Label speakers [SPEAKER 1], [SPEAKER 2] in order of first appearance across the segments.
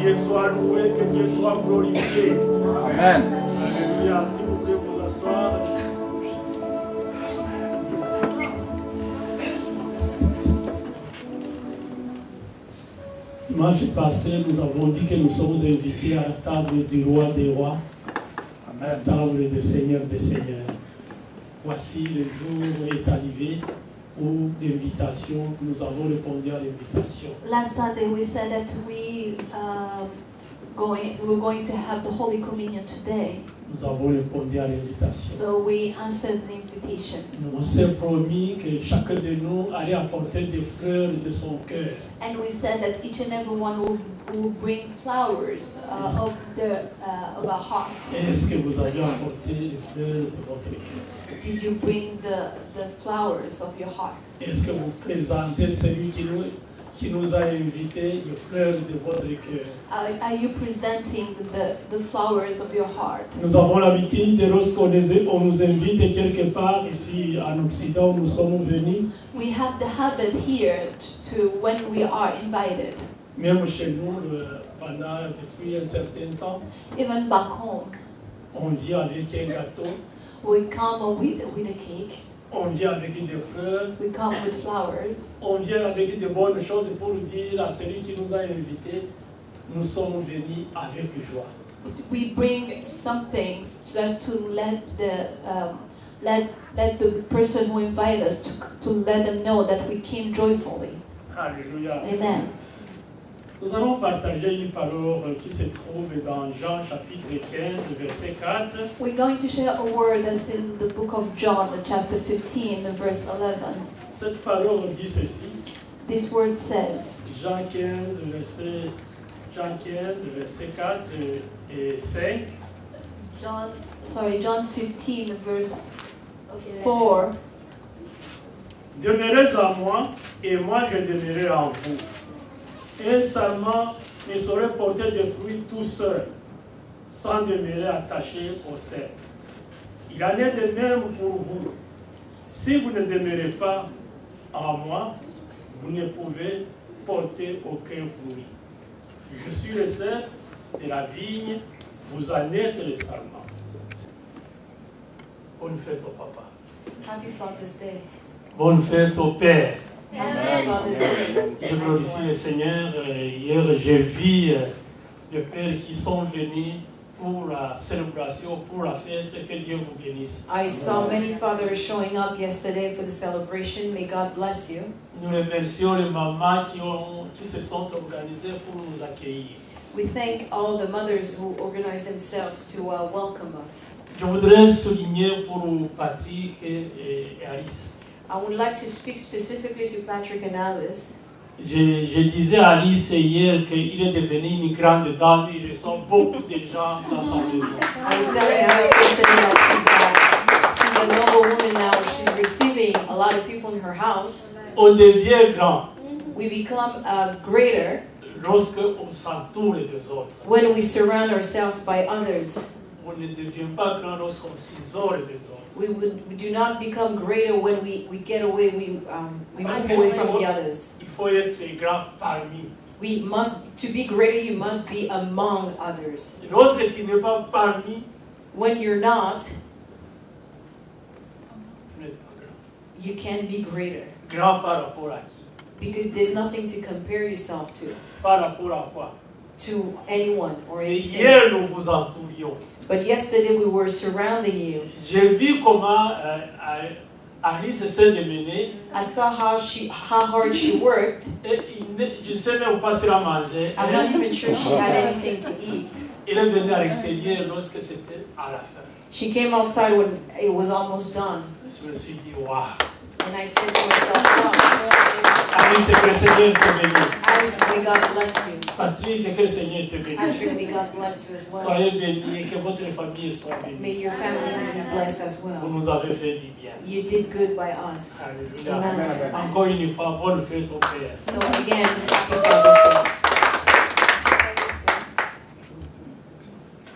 [SPEAKER 1] Dieu soit loué, que Dieu soit glorifié.
[SPEAKER 2] Amen.
[SPEAKER 1] Alléluia. Si vous voulez vous asseoir. Dimanche passé, nous avons dit que nous sommes invités à la table du roi des rois, à la table du Seigneur des seigneurs. Voici le jour est arrivé où l'invitation, nous avons répondu à l'invitation.
[SPEAKER 3] Last Sunday we said that we're going to have the Holy Communion today.
[SPEAKER 1] Nous avons répondu à l'invitation.
[SPEAKER 3] So we answered the invitation.
[SPEAKER 1] Nous on s'est promis que chacun de nous allait apporter des fleurs de son cœur.
[SPEAKER 3] And we said that each and every one will bring flowers of our hearts.
[SPEAKER 1] Est-ce que vous avez apporté les fleurs de votre cœur?
[SPEAKER 3] Did you bring the flowers of your heart?
[SPEAKER 1] Est-ce que vous présentez celui qui nous a invités les fleurs de votre cœur?
[SPEAKER 3] Are you presenting the flowers of your heart?
[SPEAKER 1] Nous avons l'habitude de lorsqu'on nous invite quelque part ici en Occident où nous sommes venus.
[SPEAKER 3] We have the habit here to when we are invited.
[SPEAKER 1] Même chez nous, depuis un certain temps,
[SPEAKER 3] Even back home,
[SPEAKER 1] on vient avec un gâteau,
[SPEAKER 3] we come with a cake.
[SPEAKER 1] on vient avec des fleurs,
[SPEAKER 3] We come with flowers.
[SPEAKER 1] on vient avec de bonnes choses pour dire à celui qui nous a invités, nous sommes venus avec joie.
[SPEAKER 3] We bring some things just to let the person who invited us to let them know that we came joyfully.
[SPEAKER 1] Alléluia.
[SPEAKER 3] Amen.
[SPEAKER 1] Nous allons partager une parole qui se trouve dans Jean chapitre 15, verset 4.
[SPEAKER 3] We're going to share a word that's in the book of John, chapter 15, verse 11.
[SPEAKER 1] Cette parole dit ceci.
[SPEAKER 3] This word says,
[SPEAKER 1] Jean 15, verset 4 et 5.
[SPEAKER 3] John 15, verse 4.
[SPEAKER 1] Demeurez en moi, et moi je demeurerai en vous. Un sarment ne saurait porter des fruits tout seul, sans demeurer attaché au cep. Il en est de même pour vous. Si vous ne demeurez pas en moi, vous ne pouvez porter aucun fruit. Je suis le cep de la vigne, vous en êtes le sarment. Bonne fête au papa.
[SPEAKER 4] Happy Father's Day.
[SPEAKER 1] Bonne fête au père.
[SPEAKER 4] Happy Father's Day.
[SPEAKER 1] Je glorifie le Seigneur. Hier, j'ai vu des pères qui sont venus pour la célébration, pour la fête. Que Dieu vous bénisse.
[SPEAKER 4] I saw many fathers showing up yesterday for the celebration. May God bless you.
[SPEAKER 1] Nous remercions les mamans qui se sont organisées pour nous accueillir.
[SPEAKER 4] We thank all the mothers who organized themselves to welcome us.
[SPEAKER 1] Je voudrais souligner pour Patrick et Alice.
[SPEAKER 4] I would like to speak specifically to Patrick and Alice.
[SPEAKER 1] Je disais à Alice hier qu'il est devenu une grande dame. Il reçoit beaucoup de gens dans sa maison.
[SPEAKER 4] I was telling Alice yesterday that she's a noble woman now. She's receiving a lot of people in her house.
[SPEAKER 1] On devient grand
[SPEAKER 4] We become greater
[SPEAKER 1] lorsque on s'entoure des autres.
[SPEAKER 4] when we surround ourselves by others.
[SPEAKER 1] On ne devient pas grand lorsqu'on s'isole des autres.
[SPEAKER 4] We do not become greater when we get away, we move away from the others.
[SPEAKER 1] Il faut être grand parmi.
[SPEAKER 4] To be greater, you must be among others.
[SPEAKER 1] Lorsque tu n'es pas parmi,
[SPEAKER 4] When you're not,
[SPEAKER 1] tu n'es pas grand.
[SPEAKER 4] you can be greater.
[SPEAKER 1] Grand par rapport à qui?
[SPEAKER 4] Because there's nothing to compare yourself to
[SPEAKER 1] Par rapport à quoi?
[SPEAKER 4] anyone or
[SPEAKER 1] Et
[SPEAKER 4] anything.
[SPEAKER 1] hier, nous vous entourions.
[SPEAKER 4] But yesterday we were surrounding you.
[SPEAKER 1] J'ai vu comment Alice s'est démenée.
[SPEAKER 4] I saw how hard she worked.
[SPEAKER 1] Et je ne sais même pas si elle a mangé.
[SPEAKER 4] I'm not even sure she had anything to eat.
[SPEAKER 1] Elle est venue à l'extérieur lorsque c'était à la fin.
[SPEAKER 4] She came outside when it was almost done.
[SPEAKER 1] Je me suis dit, waouh.
[SPEAKER 4] And I said to myself, wow.
[SPEAKER 1] Alice, que le Seigneur te bénisse.
[SPEAKER 4] Alice, may God bless you.
[SPEAKER 1] Patrick, que le Seigneur te bénisse.
[SPEAKER 4] Patrick, may God bless you as well.
[SPEAKER 1] Soyez bénis et que votre famille soit bénie.
[SPEAKER 4] May your family be blessed as
[SPEAKER 1] Vous
[SPEAKER 4] well.
[SPEAKER 1] nous avez fait du bien.
[SPEAKER 4] You did good by us.
[SPEAKER 1] Alléluia.
[SPEAKER 4] Amen.
[SPEAKER 1] Encore une fois, bonne fête au Père.
[SPEAKER 4] So again, happy Father's Day.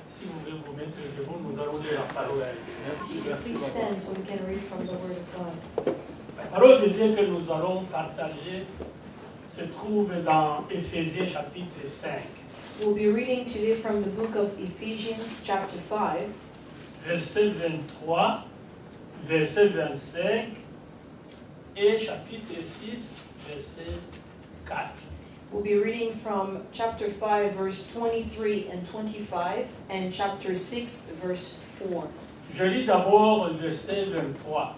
[SPEAKER 1] Si vous voulez vous mettre debout, nous allons lire la parole à Dieu.
[SPEAKER 4] If you can please stand so we can read from the Word of God.
[SPEAKER 1] La parole de Dieu que nous allons partager se trouve dans Éphésiens chapitre 5.
[SPEAKER 4] We'll be reading today from the book of Ephesians, chapter 5,
[SPEAKER 1] verset 23, verset 25 et chapitre 6, verset 4.
[SPEAKER 4] We'll be reading from chapter 5, verse 23 and 25, and chapter 6, verse 4.
[SPEAKER 1] Je lis d'abord le verset 23.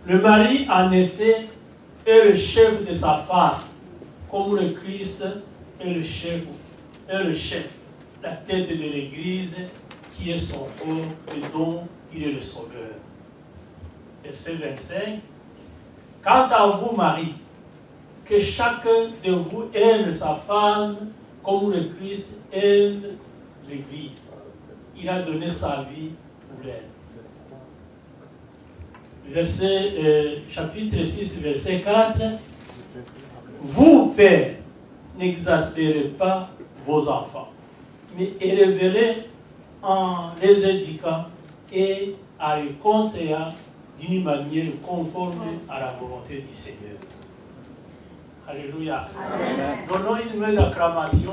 [SPEAKER 1] Le mari, en effet, est le chef de sa femme, comme le Christ est le chef, la tête de l'Église, qui est son corps et dont il est le sauveur. Verset 25. Quant à vous, maris, que chacun de vous aime sa femme comme le Christ aime l'Église. Il a donné sa vie pour elle. Chapitre 6, verset 4. Vous, pères, n'exaspérez pas vos enfants, mais élevez-les en les éduquant et en les conseillant d'une manière conforme à la volonté du Seigneur. Alléluia.
[SPEAKER 3] Amen.
[SPEAKER 1] Donnons une main d'acclamation.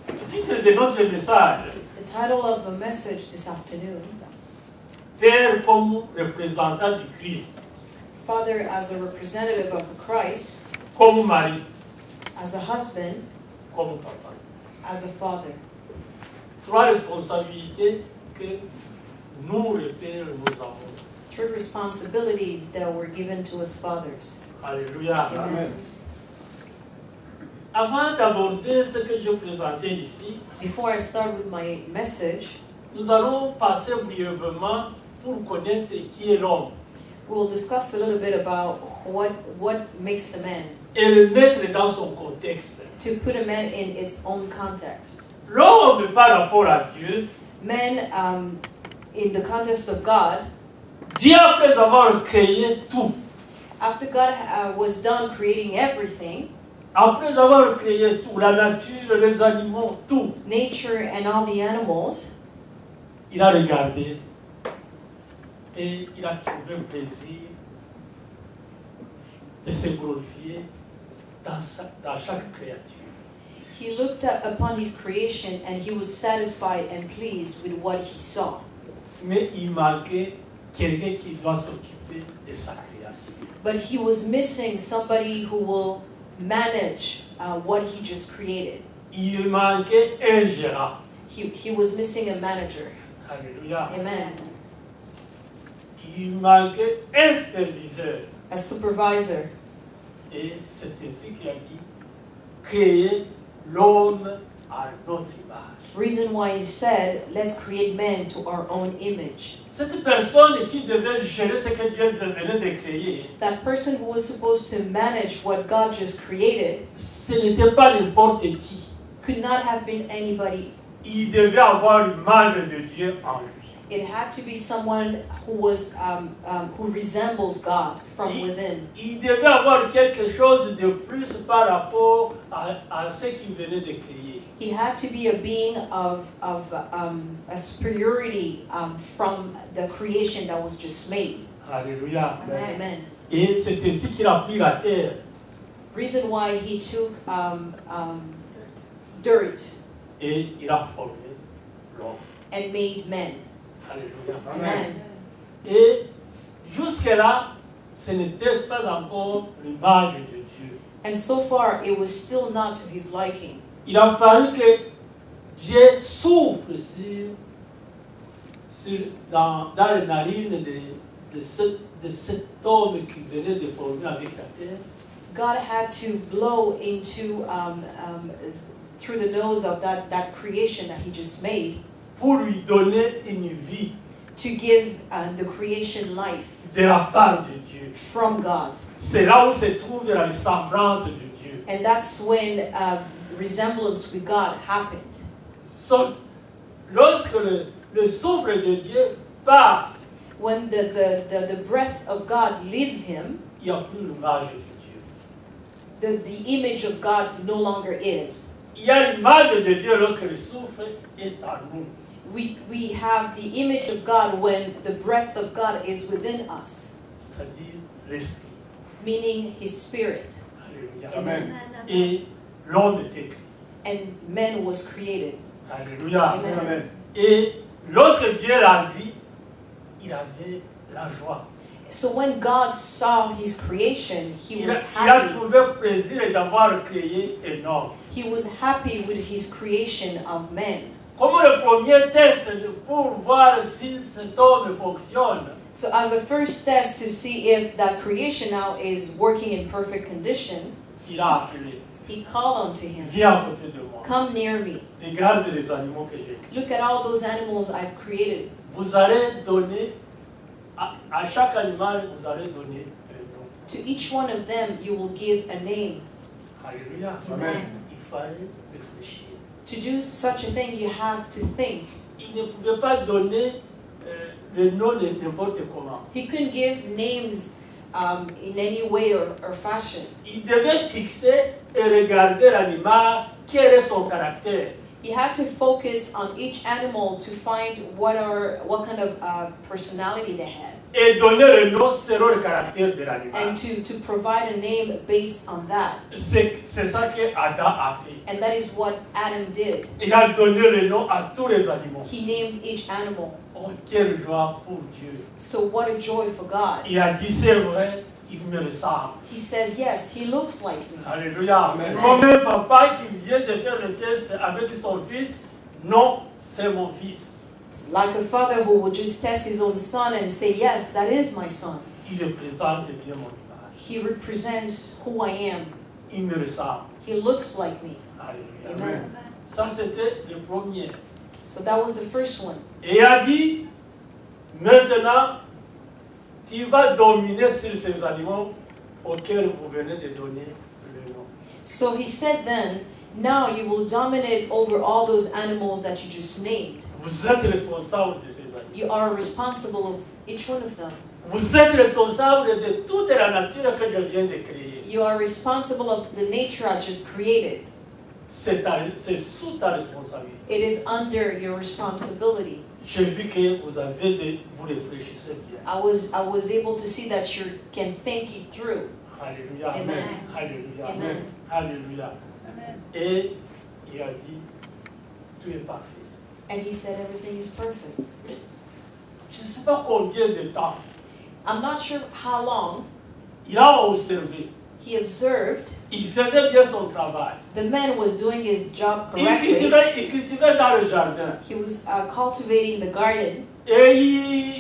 [SPEAKER 1] Le titre de notre message,
[SPEAKER 4] The title of the message this afternoon,
[SPEAKER 1] Père comme représentant du Christ,
[SPEAKER 4] Father as a representative of the Christ,
[SPEAKER 1] comme mari,
[SPEAKER 4] as a husband,
[SPEAKER 1] comme papa.
[SPEAKER 4] as a father.
[SPEAKER 1] Trois responsabilités que nous, les pères, nous avons.
[SPEAKER 4] Three responsibilities that were given to us fathers.
[SPEAKER 1] Alléluia.
[SPEAKER 4] Amen.
[SPEAKER 1] Avant d'aborder ce que je présentais ici,
[SPEAKER 4] Before I start with my message,
[SPEAKER 1] nous allons passer brièvement pour connaître qui est l'homme
[SPEAKER 4] we'll discuss a little bit about what makes a man,
[SPEAKER 1] et le mettre dans son contexte.
[SPEAKER 4] to put a man in its own context.
[SPEAKER 1] L'homme par rapport à Dieu,
[SPEAKER 4] Men, in the context of God,
[SPEAKER 1] Dieu après avoir créé tout,
[SPEAKER 4] after God was done creating everything,
[SPEAKER 1] après avoir créé tout, la nature, les animaux, tout,
[SPEAKER 4] nature and all the animals,
[SPEAKER 1] il a regardé et il a trouvé un plaisir de se glorifier dans chaque créature.
[SPEAKER 4] he looked upon his creation and he was satisfied and pleased with what he saw.
[SPEAKER 1] Mais il manquait quelqu'un qui doit s'occuper de sa création.
[SPEAKER 4] But he was missing somebody who will manage what he just created.
[SPEAKER 1] Il manquait un gérant.
[SPEAKER 4] He was missing a manager.
[SPEAKER 1] Alléluia.
[SPEAKER 4] Amen.
[SPEAKER 1] Il manquait un superviseur.
[SPEAKER 4] A supervisor.
[SPEAKER 1] Et c'est ainsi qu'il a dit, créer l'homme à notre image.
[SPEAKER 4] Reason why he said, let's create man to our own image.
[SPEAKER 1] Cette personne qui devait gérer ce que Dieu venait de créer,
[SPEAKER 4] That person who was supposed to manage what God just created
[SPEAKER 1] ce n'était pas n'importe qui.
[SPEAKER 4] could not have been anybody.
[SPEAKER 1] Il devait avoir l'image de Dieu en lui.
[SPEAKER 4] It had to be someone who was who resembles God from within.
[SPEAKER 1] Il devait avoir quelque chose de plus par rapport à ce qu'il venait de créer.
[SPEAKER 4] He had to be a being of a superiority from the creation that was just made.
[SPEAKER 1] Alléluia.
[SPEAKER 4] Amen.
[SPEAKER 1] Et c'est ainsi qu'il a pris la terre.
[SPEAKER 4] Reason why he took dirt
[SPEAKER 1] Et il a formé l'homme.
[SPEAKER 4] and made men.
[SPEAKER 1] Alléluia.
[SPEAKER 4] Amen.
[SPEAKER 1] Et jusque-là, ce n'était pas encore l'image de Dieu.
[SPEAKER 4] And so far, it was still not to his liking.
[SPEAKER 1] Il a fallu que Dieu souffle dans les narines de cet homme qui venait de former avec la terre.
[SPEAKER 4] God had to blow into through the nose of that creation that he just made
[SPEAKER 1] Pour lui donner une vie
[SPEAKER 4] to give the creation life
[SPEAKER 1] de la part de Dieu.
[SPEAKER 4] from God.
[SPEAKER 1] C'est là où se trouve la ressemblance de Dieu.
[SPEAKER 4] And that's when resemblance with God happened.
[SPEAKER 1] So, lorsque le souffle de Dieu part,
[SPEAKER 4] When the breath of God leaves him,
[SPEAKER 1] il n'y a plus l'image de Dieu.
[SPEAKER 4] the image of God no longer is.
[SPEAKER 1] Il y a l'image de Dieu lorsque le souffle est en nous.
[SPEAKER 4] We have the image of God when the breath of God is within us.
[SPEAKER 1] c'est-à-dire l'esprit.
[SPEAKER 4] meaning his spirit.
[SPEAKER 1] Alléluia.
[SPEAKER 4] Amen.
[SPEAKER 1] Et l'homme était créé.
[SPEAKER 4] And man was created.
[SPEAKER 1] Alléluia.
[SPEAKER 4] Amen.
[SPEAKER 1] Et lorsque Dieu l'a vu, il avait la joie.
[SPEAKER 4] So when God saw his creation, he
[SPEAKER 1] Il
[SPEAKER 4] was
[SPEAKER 1] a
[SPEAKER 4] happy.
[SPEAKER 1] trouvé plaisir d'avoir créé un homme.
[SPEAKER 4] He was happy with his creation of man.
[SPEAKER 1] Comme le premier test pour voir si cet homme fonctionne,
[SPEAKER 4] So as a first test to see if that creation now is working in perfect condition,
[SPEAKER 1] il a appelé.
[SPEAKER 4] he called unto him,
[SPEAKER 1] Viens à côté de moi.
[SPEAKER 4] come near me.
[SPEAKER 1] Regarde les animaux que j'ai créés.
[SPEAKER 4] Look at all those animals I've created.
[SPEAKER 1] Vous allez donner, à chaque animal, vous allez donner un nom.
[SPEAKER 4] To each one of them you will give a name.
[SPEAKER 1] Alléluia.
[SPEAKER 3] Amen.
[SPEAKER 1] Il fallait réfléchir.
[SPEAKER 4] To do such a thing, you have to think.
[SPEAKER 1] Il ne pouvait pas donner le nom de n'importe comment.
[SPEAKER 4] He couldn't give names in any way or fashion.
[SPEAKER 1] Il devait fixer et regarder l'animal, quel est son caractère.
[SPEAKER 4] He had to focus on each animal to find what kind of personality they had,
[SPEAKER 1] Et donner le nom selon le caractère de l'animal.
[SPEAKER 4] and to provide a name based on that.
[SPEAKER 1] C'est ça que Adam a fait.
[SPEAKER 4] And that is what Adam did.
[SPEAKER 1] Il a donné le nom à tous les animaux.
[SPEAKER 4] He named each animal.
[SPEAKER 1] Oh, quelle joie pour Dieu.
[SPEAKER 4] So what a joy for God.
[SPEAKER 1] Il a dit, c'est vrai, il me ressemble.
[SPEAKER 4] He says, yes, he looks like me.
[SPEAKER 1] Alléluia.
[SPEAKER 3] Amen.
[SPEAKER 1] Comme un papa qui vient de faire le test avec son fils, non, c'est mon fils.
[SPEAKER 4] It's like a father who would just test his own son and say, yes, that is my son.
[SPEAKER 1] Il représente bien mon image.
[SPEAKER 4] He represents who I am.
[SPEAKER 1] Il me ressemble.
[SPEAKER 4] He looks like me.
[SPEAKER 1] Alléluia.
[SPEAKER 4] Amen.
[SPEAKER 1] Ça, c'était le premier.
[SPEAKER 4] So that was the first one.
[SPEAKER 1] Et il a dit, maintenant, tu vas dominer sur ces animaux auxquels vous venez de donner le nom.
[SPEAKER 4] So he said then, now you will dominate over all those animals that you just named.
[SPEAKER 1] Vous êtes responsable de ces animaux.
[SPEAKER 4] You are responsible of each one of them.
[SPEAKER 1] Vous êtes responsable de toute la nature que je viens de créer.
[SPEAKER 4] You are responsible of the nature I just created.
[SPEAKER 1] C'est sous ta responsabilité.
[SPEAKER 4] It is under your responsibility.
[SPEAKER 1] J'ai vu que vous réfléchissez bien.
[SPEAKER 4] I was able to see that you can think it through.
[SPEAKER 1] Alléluia.
[SPEAKER 4] Amen.
[SPEAKER 1] Alléluia.
[SPEAKER 4] Amen.
[SPEAKER 1] Alléluia. Et il a dit, tout est parfait.
[SPEAKER 4] And he said everything is perfect.
[SPEAKER 1] Je ne sais pas combien de temps
[SPEAKER 4] I'm not sure how long
[SPEAKER 1] il a observé.
[SPEAKER 4] he observed
[SPEAKER 1] Il faisait bien son travail.
[SPEAKER 4] the man was doing his job
[SPEAKER 1] Il
[SPEAKER 4] correctly.
[SPEAKER 1] cultivait dans le jardin.
[SPEAKER 4] He was cultivating the garden.
[SPEAKER 1] Et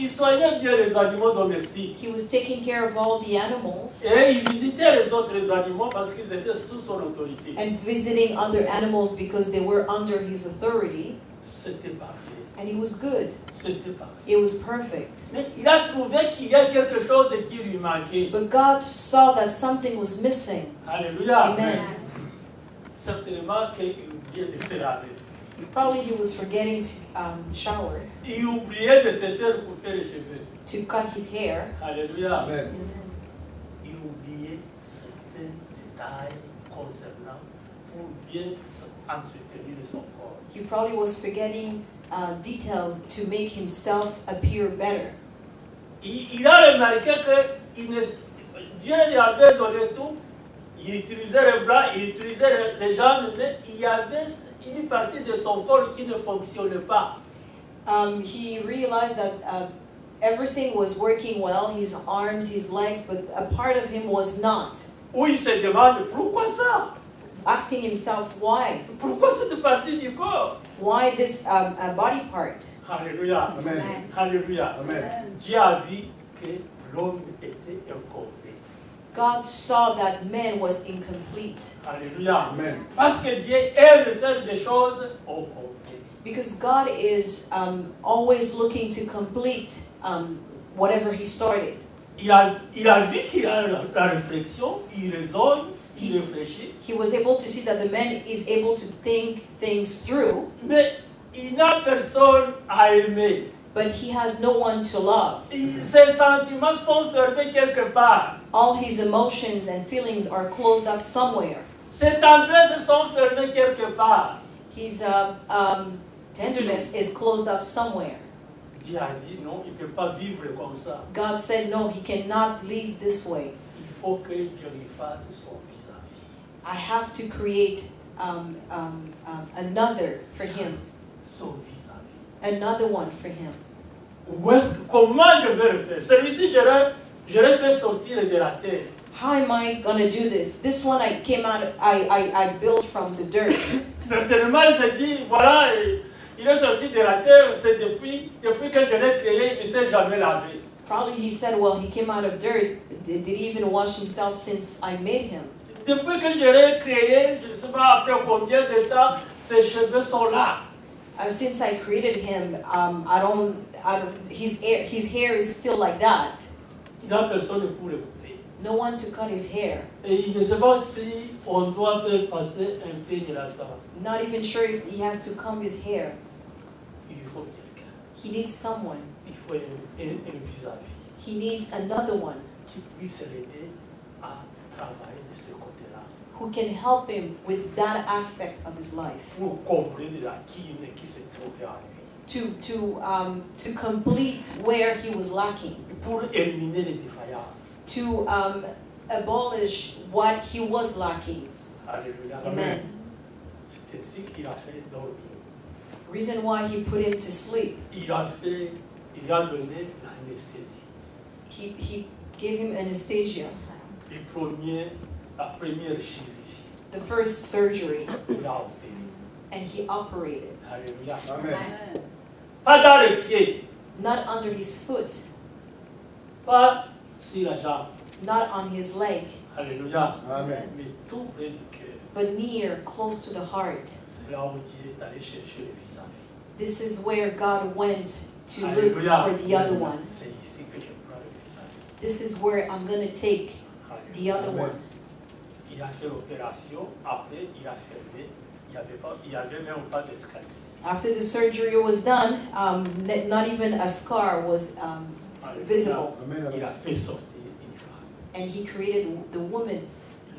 [SPEAKER 1] il soignait bien les animaux domestiques.
[SPEAKER 4] He was taking care of all the animals
[SPEAKER 1] Et il visitait les autres animaux parce qu'ils étaient sous son autorité.
[SPEAKER 4] and visiting other animals because they were under his authority.
[SPEAKER 1] C'était parfait.
[SPEAKER 4] And he was good.
[SPEAKER 1] C'était parfait.
[SPEAKER 4] It was perfect.
[SPEAKER 1] Mais il a trouvé qu'il y a quelque chose qui lui manquait.
[SPEAKER 4] But God saw that something was missing.
[SPEAKER 1] Alléluia.
[SPEAKER 4] Amen.
[SPEAKER 1] Certainement qu'il oubliait de se laver.
[SPEAKER 4] Probably he was forgetting to shower,
[SPEAKER 1] Il oubliait de se faire couper les cheveux.
[SPEAKER 4] to cut his hair.
[SPEAKER 1] Alléluia.
[SPEAKER 2] Amen.
[SPEAKER 1] Il oubliait certains détails concernant pour bien entretenir son corps.
[SPEAKER 4] He probably was forgetting details to make himself appear better.
[SPEAKER 1] Il a remarqué que Dieu lui avait donné tout. Il utilisait les bras, il utilisait les jambes, mais il y avait une partie de son corps qui ne fonctionnait pas.
[SPEAKER 4] He realized that everything was working well, his arms, his legs, but a part of him was not.
[SPEAKER 1] Où il se demande pourquoi ça?
[SPEAKER 4] Asking himself why?
[SPEAKER 1] Pourquoi cette partie du corps?
[SPEAKER 4] Why this body part?
[SPEAKER 1] Alléluia.
[SPEAKER 2] Amen.
[SPEAKER 1] Alléluia.
[SPEAKER 2] Amen.
[SPEAKER 1] Dieu a vu que l'homme était incomplet.
[SPEAKER 4] God saw that man was incomplete.
[SPEAKER 1] Alléluia.
[SPEAKER 2] Amen.
[SPEAKER 1] Parce que Dieu aime faire des choses au complet.
[SPEAKER 4] Because God is always looking to complete whatever he started.
[SPEAKER 1] Il a vu qu'il a la réflexion, il raisonne, il réfléchit,
[SPEAKER 4] He was able to see that the man is able to think things through,
[SPEAKER 1] mais il n'a personne à aimer.
[SPEAKER 4] but he has no one to love.
[SPEAKER 1] Ses sentiments sont fermés quelque part.
[SPEAKER 4] All his emotions and feelings are closed up somewhere.
[SPEAKER 1] Ses tendresses sont fermées quelque part.
[SPEAKER 4] His tenderness is closed up somewhere.
[SPEAKER 1] Dieu a dit non, il ne peut pas vivre comme ça.
[SPEAKER 4] God said, no, he cannot live this way.
[SPEAKER 1] Il faut que je lui fasse son visage.
[SPEAKER 4] I have to create another for him,
[SPEAKER 1] Son visage.
[SPEAKER 4] another one for him.
[SPEAKER 1] Comment je vais le faire? Celui-ci, je l'ai fait sortir de la terre.
[SPEAKER 4] How am I going to do this? This one I came out, I built from the dirt.
[SPEAKER 1] Certainement, il s'est dit, voilà, il est sorti de la terre, c'est depuis que je l'ai créé, il ne s'est jamais lavé.
[SPEAKER 4] Probably he said, well, he came out of dirt. Did he even wash himself since I made him?
[SPEAKER 1] Depuis que je l'ai créé, je ne sais pas après combien de temps, ses cheveux sont là.
[SPEAKER 4] Since I created him, his hair is still like that.
[SPEAKER 1] Il n'a personne pour le couper.
[SPEAKER 4] No one to cut his hair.
[SPEAKER 1] Et il ne sait pas si on doit faire passer un peigne là-dedans.
[SPEAKER 4] Not even sure if he has to comb his hair.
[SPEAKER 1] Il lui faut quelqu'un.
[SPEAKER 4] He needs someone.
[SPEAKER 1] Il faut un vis-à-vis
[SPEAKER 4] He needs another one
[SPEAKER 1] qui puisse l'aider à travailler de ce côté-là
[SPEAKER 4] who can help him with that aspect of his life.
[SPEAKER 1] pour combler les lacunes qui se trouvaient en lui.
[SPEAKER 4] To complete where he was lacking.
[SPEAKER 1] Pour éliminer les défaillances.
[SPEAKER 4] To abolish what he was lacking.
[SPEAKER 1] Alléluia.
[SPEAKER 4] Amen.
[SPEAKER 1] C'est ainsi qu'il a fait dormir.
[SPEAKER 4] Reason why he put him to sleep.
[SPEAKER 1] Il a donné l'anesthésie.
[SPEAKER 4] He gave him anesthesia.
[SPEAKER 1] La première chirurgie.
[SPEAKER 4] The first surgery.
[SPEAKER 1] Il a opéré.
[SPEAKER 4] And he operated.
[SPEAKER 1] Alléluia.
[SPEAKER 2] Amen.
[SPEAKER 1] Pas dans le pied,
[SPEAKER 4] Not under his foot.
[SPEAKER 1] pas sur la jambe.
[SPEAKER 4] Not on his leg.
[SPEAKER 1] Alléluia.
[SPEAKER 2] Amen.
[SPEAKER 1] Mais tout près du cœur.
[SPEAKER 4] But near, close to the heart.
[SPEAKER 1] C'est là où Dieu est allé chercher le vis-à-vis.
[SPEAKER 4] This is where God went to look
[SPEAKER 1] Alléluia.
[SPEAKER 4] for the other one.
[SPEAKER 1] C'est ici que je prends le vis-à-vis.
[SPEAKER 4] This is where I'm going to take the
[SPEAKER 1] Alléluia.
[SPEAKER 4] other one.
[SPEAKER 1] Il a fait l'opération, après il a fermé. Il n'y avait même pas de cicatrice.
[SPEAKER 4] After the surgery was done, not even a scar was visible.
[SPEAKER 2] Amen.
[SPEAKER 1] Il a fait sortir une femme.
[SPEAKER 4] And he created the woman.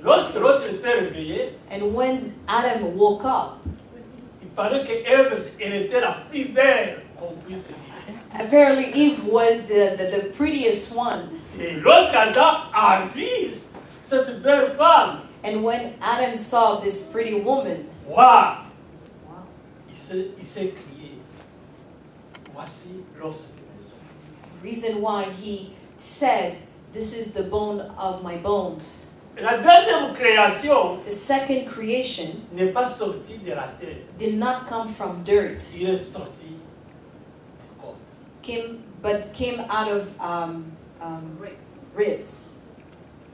[SPEAKER 1] Lorsque l'autre s'est réveillé,
[SPEAKER 4] And when Adam woke up,
[SPEAKER 1] il paraît qu'Ève, elle était la plus belle qu'on puisse dire.
[SPEAKER 4] apparently Eve was the prettiest one.
[SPEAKER 1] Et lorsqu'Adam a vu cette belle femme,
[SPEAKER 4] And when Adam saw this pretty woman,
[SPEAKER 1] waouh, il s'est crié, voici l'os de mes os.
[SPEAKER 4] reason why he said, this is the bone of my bones.
[SPEAKER 1] Et la deuxième création
[SPEAKER 4] The second creation
[SPEAKER 1] n'est pas sortie de la terre,
[SPEAKER 4] did not come from dirt,
[SPEAKER 1] il est sorti des côtes.
[SPEAKER 4] but came out of ribs,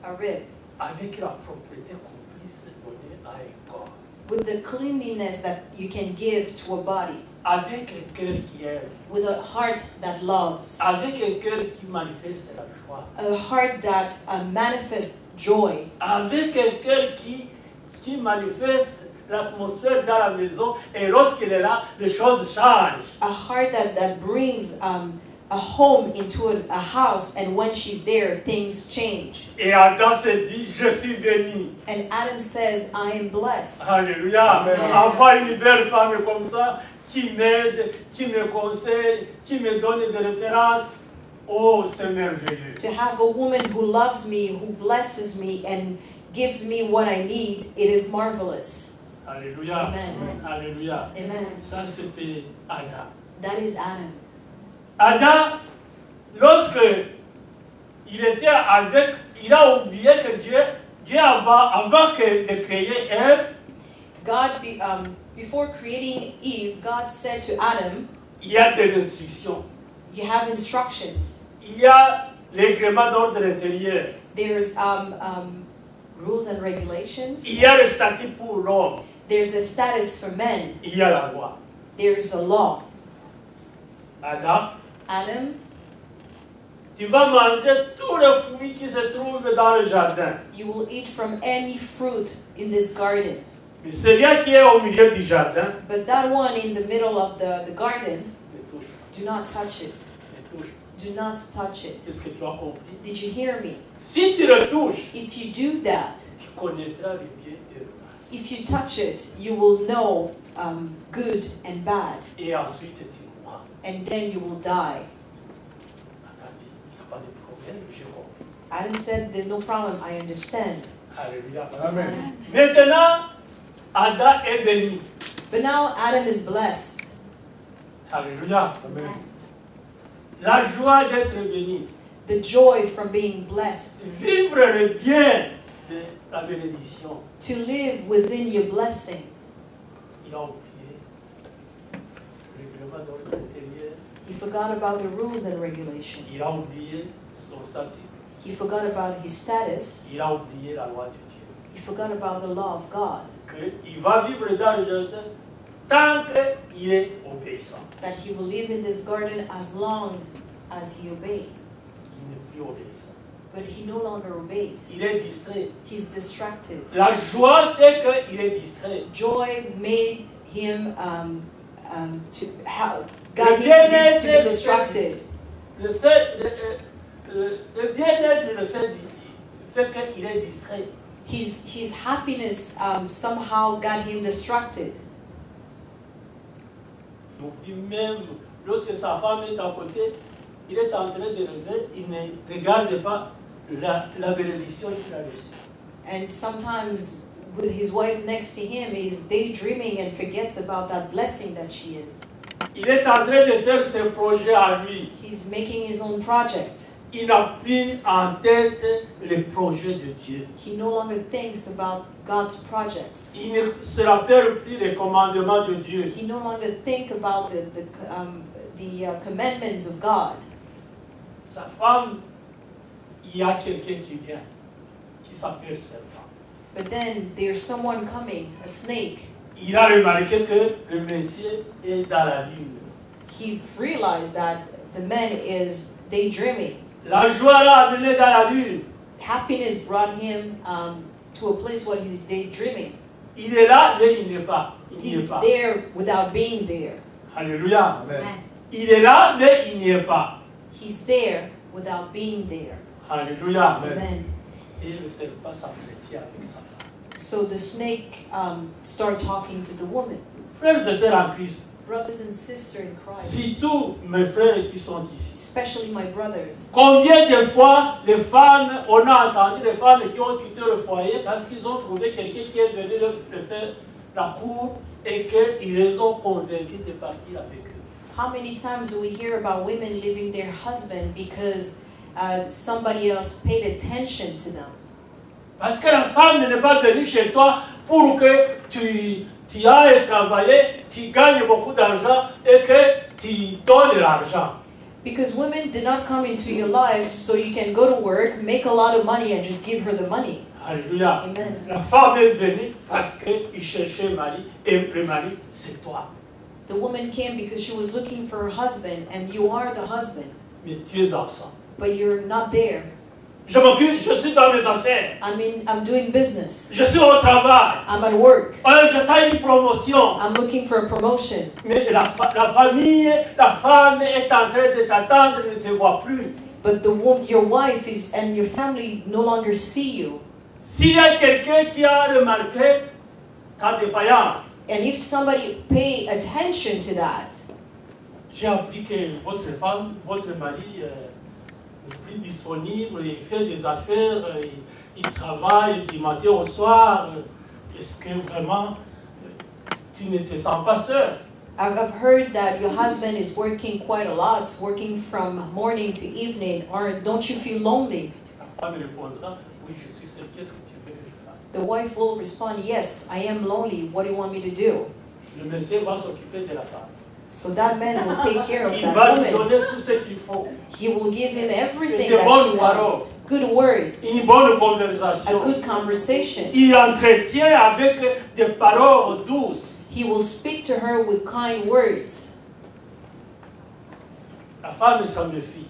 [SPEAKER 4] a rib,
[SPEAKER 1] Avec la propriété qu'on puisse donner à un corps.
[SPEAKER 4] with the cleanliness that you can give to a body,
[SPEAKER 1] Avec un cœur qui aime.
[SPEAKER 4] with a heart that loves,
[SPEAKER 1] Avec un cœur qui manifeste la joie.
[SPEAKER 4] a heart that manifests joy,
[SPEAKER 1] Avec un cœur qui manifeste l'atmosphère dans la maison. Et lorsqu'il est là, les choses changent.
[SPEAKER 4] a heart that brings a home into a house, and when she's there, things change.
[SPEAKER 1] Et Adam se dit, je suis béni.
[SPEAKER 4] And Adam says, I am blessed.
[SPEAKER 1] Alléluia.
[SPEAKER 2] Amen.
[SPEAKER 1] Avoir une belle femme comme ça, qui m'aide, qui me conseille, qui me donne des références. Oh, c'est merveilleux.
[SPEAKER 4] To have a woman who loves me, who blesses me, and gives me what I need, it is marvelous.
[SPEAKER 1] Alléluia.
[SPEAKER 4] Amen.
[SPEAKER 1] Alléluia.
[SPEAKER 4] Amen.
[SPEAKER 1] Ça, c'était Adam.
[SPEAKER 4] That is Adam.
[SPEAKER 1] Adam, lorsque il était avec, il a oublié que Dieu avant de créer Ève,
[SPEAKER 4] God, before creating Eve, God said to Adam,
[SPEAKER 1] il y a des instructions.
[SPEAKER 4] you have instructions.
[SPEAKER 1] Il y a les règlements d'ordre intérieur.
[SPEAKER 4] There's rules and regulations.
[SPEAKER 1] Il y a le statut pour l'homme.
[SPEAKER 4] There's a status for men.
[SPEAKER 1] Il y a la loi.
[SPEAKER 4] There's a law.
[SPEAKER 1] Adam,
[SPEAKER 4] Adam,
[SPEAKER 1] tu vas manger tous les fruits qui se trouvent dans le jardin.
[SPEAKER 4] you will eat from any fruit in this garden.
[SPEAKER 1] Mais celui qui est au milieu du jardin,
[SPEAKER 4] But that one in the middle of the garden,
[SPEAKER 1] ne touche pas.
[SPEAKER 4] do not touch it.
[SPEAKER 1] Ne touche pas.
[SPEAKER 4] Do not touch it.
[SPEAKER 1] C'est ce que tu as compris.
[SPEAKER 4] Did you hear me?
[SPEAKER 1] Si tu le touches,
[SPEAKER 4] If you do that,
[SPEAKER 1] tu connaîtras le bien et le mal.
[SPEAKER 4] if you touch it, you will know good and bad.
[SPEAKER 1] Et ensuite tu mourras.
[SPEAKER 4] and then you will die.
[SPEAKER 1] Adam dit, il n'y a pas de problème, je comprends.
[SPEAKER 4] Adam said, there's no problem, I understand.
[SPEAKER 1] Alléluia.
[SPEAKER 2] Amen.
[SPEAKER 1] Maintenant, Adam est béni.
[SPEAKER 4] But now Adam is blessed.
[SPEAKER 1] Alléluia.
[SPEAKER 2] Amen.
[SPEAKER 1] La joie d'être béni.
[SPEAKER 4] The joy from being blessed.
[SPEAKER 1] Vivre le bien de la bénédiction.
[SPEAKER 4] To live within your blessing.
[SPEAKER 1] Il a oublié le règlement d'ordre intérieur.
[SPEAKER 4] He forgot about the rules and regulations.
[SPEAKER 1] Il a oublié son statut.
[SPEAKER 4] He forgot about his status.
[SPEAKER 1] Il a oublié la loi de Dieu.
[SPEAKER 4] He forgot about the law of God.
[SPEAKER 1] Qu'il va vivre dans le jardin tant qu'il est obéissant.
[SPEAKER 4] That he will live in this garden as long as he obeys.
[SPEAKER 1] Il n'est plus obéissant.
[SPEAKER 4] But he no longer obeys.
[SPEAKER 1] Il est distrait.
[SPEAKER 4] He's distracted.
[SPEAKER 1] La joie fait qu'il est distrait.
[SPEAKER 4] Joy made him got
[SPEAKER 1] Le
[SPEAKER 4] him
[SPEAKER 1] bien-être,
[SPEAKER 4] to be distracted.
[SPEAKER 1] Le bien-être, le fait qu'il est distrait.
[SPEAKER 4] His happiness somehow got him distracted.
[SPEAKER 1] Et même lorsque sa femme est à côté, il est en train de lever, il ne regarde pas la bénédiction qu'il a reçue.
[SPEAKER 4] And sometimes with his wife next to him, he's daydreaming and forgets about that blessing that she is.
[SPEAKER 1] Il est en train de faire ses projets à lui.
[SPEAKER 4] He's making his own project.
[SPEAKER 1] Il n'a plus en tête les projets de Dieu.
[SPEAKER 4] He no longer thinks about God's projects.
[SPEAKER 1] Il ne se rappelle plus les commandements de Dieu.
[SPEAKER 4] He no longer think about the commandments of God.
[SPEAKER 1] Sa femme, il y a quelqu'un qui vient, qui s'appelle serpent.
[SPEAKER 4] But then there's someone coming, a snake.
[SPEAKER 1] Il a remarqué que le monsieur est dans la lune.
[SPEAKER 4] He realized that the man is daydreaming.
[SPEAKER 1] La joie l'a amené dans la lune.
[SPEAKER 4] Happiness brought him to a place where he's daydreaming.
[SPEAKER 1] Il est là, mais il n'est pas. Il n'y est
[SPEAKER 4] He's
[SPEAKER 1] pas.
[SPEAKER 4] there without being there.
[SPEAKER 1] Alléluia.
[SPEAKER 2] Amen.
[SPEAKER 1] Il est là, mais il n'y est pas.
[SPEAKER 4] He's there without being there.
[SPEAKER 1] Alléluia.
[SPEAKER 2] Amen.
[SPEAKER 4] Amen.
[SPEAKER 1] Et le serpent s'entretient avec sa femme.
[SPEAKER 4] So the snake started talking to the woman.
[SPEAKER 1] Frères et sœurs en Christ,
[SPEAKER 4] Brothers and sisters in Christ,
[SPEAKER 1] si tous mes frères qui sont ici,
[SPEAKER 4] especially my brothers,
[SPEAKER 1] combien de fois les femmes, on a entendu les femmes qui ont quitté le foyer parce qu'ils ont trouvé quelqu'un qui est venu leur faire la cour et qu'ils les ont convaincus de partir avec eux.
[SPEAKER 4] how many times do we hear about women leaving their husband because somebody else paid attention to them?
[SPEAKER 1] Parce que la femme n'est pas venue chez toi pour que tu ailles travailler, tu gagnes beaucoup d'argent et que tu donnes l'argent.
[SPEAKER 4] Because women did not come into your lives so you can go to work, make a lot of money, and just give her the money.
[SPEAKER 1] Alléluia.
[SPEAKER 4] Amen.
[SPEAKER 1] La femme est venue parce qu'il cherchait un mari et le mari, c'est toi.
[SPEAKER 4] The woman came because she was looking for her husband, and you are the husband,
[SPEAKER 1] Mais tu es absent.
[SPEAKER 4] but you're not there.
[SPEAKER 1] Je m'occupe, je suis dans mes affaires.
[SPEAKER 4] I'm doing business.
[SPEAKER 1] Je suis au travail.
[SPEAKER 4] I'm at work.
[SPEAKER 1] Je taille une promotion.
[SPEAKER 4] I'm looking for a promotion.
[SPEAKER 1] Mais la famille, la femme est en train de t'attendre, ne te voit plus.
[SPEAKER 4] But your wife is and your family no longer see you.
[SPEAKER 1] S'il y a quelqu'un qui a remarqué ta défaillance,
[SPEAKER 4] And if somebody pay attention to that,
[SPEAKER 1] j'ai appris que votre femme, votre mari n'est plus disponible, il fait des affaires, il travaille du matin au soir. Est-ce que vraiment tu ne te sens pas seul?
[SPEAKER 4] I've heard that your husband is working quite a lot, working from morning to evening, or don't you feel lonely?
[SPEAKER 1] La femme répondra, oui, je suis seule, qu'est-ce que tu veux que je fasse?
[SPEAKER 4] The wife will respond, yes, I am lonely. What do you want me to do?
[SPEAKER 1] Le monsieur va s'occuper de la femme.
[SPEAKER 4] So that man will take care of
[SPEAKER 1] Il
[SPEAKER 4] that
[SPEAKER 1] va lui
[SPEAKER 4] woman.
[SPEAKER 1] donner tout ce qu'il faut.
[SPEAKER 4] He will give him everything
[SPEAKER 1] Des
[SPEAKER 4] that
[SPEAKER 1] bonnes
[SPEAKER 4] she
[SPEAKER 1] paroles.
[SPEAKER 4] wants. Good words,
[SPEAKER 1] Une bonne
[SPEAKER 4] a
[SPEAKER 1] conversation.
[SPEAKER 4] good conversation.
[SPEAKER 1] Il entretient avec des paroles douces.
[SPEAKER 4] He will speak to her with kind words.
[SPEAKER 1] La femme s'en méfie.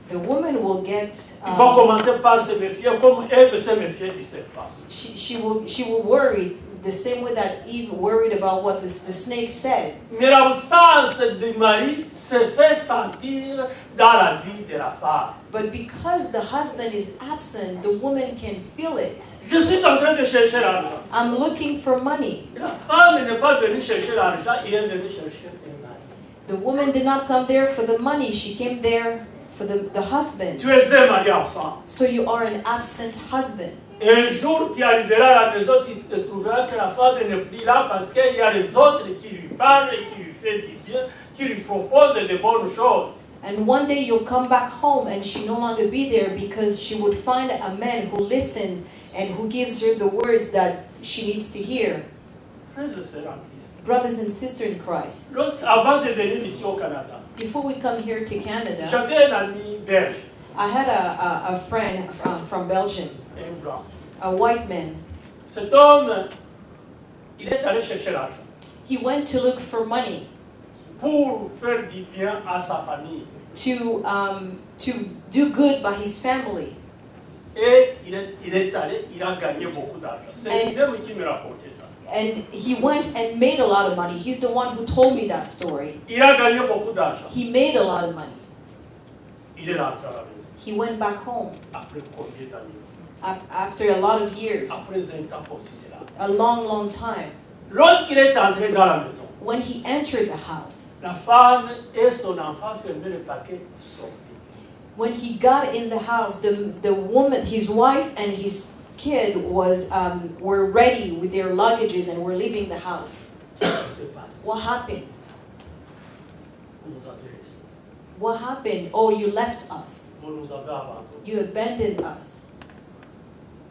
[SPEAKER 4] The woman will get.
[SPEAKER 1] Il va commencer par se méfier comme Ève se méfiait du serpent.
[SPEAKER 4] She will worry the same way that Eve worried about what the snake said.
[SPEAKER 1] Mais l'absence du mari se fait sentir dans la vie de la femme.
[SPEAKER 4] But because the husband is absent, the woman can feel it.
[SPEAKER 1] Je suis en train de chercher l'argent.
[SPEAKER 4] I'm looking for money.
[SPEAKER 1] La femme n'est pas venue chercher l'argent, elle est venue chercher un mari.
[SPEAKER 4] The woman did not come there for the money, she came there for the husband.
[SPEAKER 1] Tu es un mari absent.
[SPEAKER 4] So you are an absent husband.
[SPEAKER 1] Et un jour, tu arriveras à la maison, tu te trouveras que la femme n'est plus là parce qu'il y a les autres qui lui parlent, qui lui font du bien, qui lui proposent de bonnes choses.
[SPEAKER 4] And one day you'll come back home and she no longer be there because she would find a man who listens and who gives her the words that she needs to hear.
[SPEAKER 1] Frères et sœurs en Christ.
[SPEAKER 4] Brothers and sisters in Christ,
[SPEAKER 1] Avant de venir ici au Canada,
[SPEAKER 4] before we come here to Canada,
[SPEAKER 1] j'avais un ami belge,
[SPEAKER 4] I had a friend from Belgium,
[SPEAKER 1] un blanc.
[SPEAKER 4] a white man.
[SPEAKER 1] Cet homme, il est allé chercher l'argent
[SPEAKER 4] He went to look for money
[SPEAKER 1] pour faire du bien à sa famille.
[SPEAKER 4] to do good by his family.
[SPEAKER 1] Et il est allé, il a gagné beaucoup d'argent. C'est lui-même qui me racontait ça.
[SPEAKER 4] And he went and made a lot of money. He's the one who told me that story.
[SPEAKER 1] Il a gagné beaucoup d'argent.
[SPEAKER 4] He made a lot of money.
[SPEAKER 1] Il est rentré à la maison.
[SPEAKER 4] He went back home
[SPEAKER 1] Après combien d'années?
[SPEAKER 4] after a lot of years,
[SPEAKER 1] Après un temps considérable.
[SPEAKER 4] a long, long time.
[SPEAKER 1] Lorsqu'il est entré dans la maison,
[SPEAKER 4] When he entered the house,
[SPEAKER 1] la femme et son enfant fermaient le paquet, sortaient.
[SPEAKER 4] when he got in the house, the woman, his wife and his kid were ready with their luggages and were leaving the house.
[SPEAKER 1] Qu'est-ce qui s'est passé?
[SPEAKER 4] What happened?
[SPEAKER 1] Vous nous avez laissés.
[SPEAKER 4] What happened? Oh, you left us.
[SPEAKER 1] Vous nous avez abandonnés.
[SPEAKER 4] You abandoned us.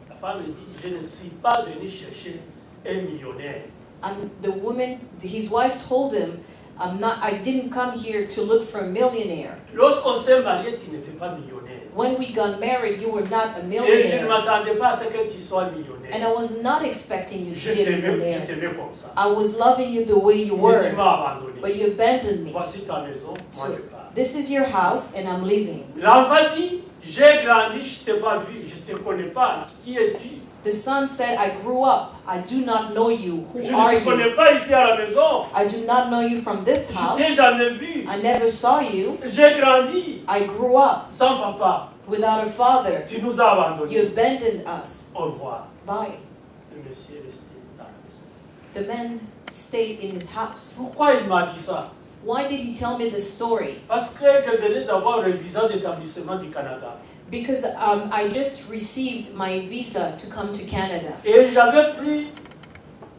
[SPEAKER 1] La femme dit, je ne suis pas venu chercher un millionnaire.
[SPEAKER 4] And the woman, his wife told him, I didn't come here to look for a millionaire.
[SPEAKER 1] Lorsqu'on s'est marié, tu n'étais pas millionnaire.
[SPEAKER 4] When we got married, you were not a
[SPEAKER 1] Et je ne
[SPEAKER 4] millionaire.
[SPEAKER 1] m'attendais pas à ce que tu sois millionnaire.
[SPEAKER 4] And I was not expecting you
[SPEAKER 1] Je
[SPEAKER 4] to be a
[SPEAKER 1] t'aimais
[SPEAKER 4] millionaire.
[SPEAKER 1] comme ça.
[SPEAKER 4] I was loving you the way you
[SPEAKER 1] Mais tu
[SPEAKER 4] were,
[SPEAKER 1] m'as abandonné.
[SPEAKER 4] but you abandoned me.
[SPEAKER 1] Voici ta maison, moi
[SPEAKER 4] So,
[SPEAKER 1] je pars.
[SPEAKER 4] this is your house and I'm leaving.
[SPEAKER 1] L'enfant dit, j'ai grandi, je ne t'ai pas vu, je ne te connais pas. Qui es-tu?
[SPEAKER 4] The son said, I grew up. I do not know you.
[SPEAKER 1] Je
[SPEAKER 4] Who are
[SPEAKER 1] ne te
[SPEAKER 4] you?
[SPEAKER 1] connais pas ici à la maison.
[SPEAKER 4] I do not know you from this
[SPEAKER 1] Je
[SPEAKER 4] house.
[SPEAKER 1] t'ai jamais vu.
[SPEAKER 4] I never saw you.
[SPEAKER 1] J'ai grandi
[SPEAKER 4] I grew up
[SPEAKER 1] sans papa.
[SPEAKER 4] without a father.
[SPEAKER 1] Tu nous as
[SPEAKER 4] You
[SPEAKER 1] abandonnés.
[SPEAKER 4] abandoned us.
[SPEAKER 1] Au revoir.
[SPEAKER 4] Bye.
[SPEAKER 1] Le monsieur est resté dans la maison.
[SPEAKER 4] The man stayed in his house.
[SPEAKER 1] Pourquoi il m'a dit ça?
[SPEAKER 4] Why did he tell me this story?
[SPEAKER 1] Parce que je venais d'avoir le visa d'établissement du Canada.
[SPEAKER 4] Because I just received my visa to come to Canada.
[SPEAKER 1] Et j'avais pris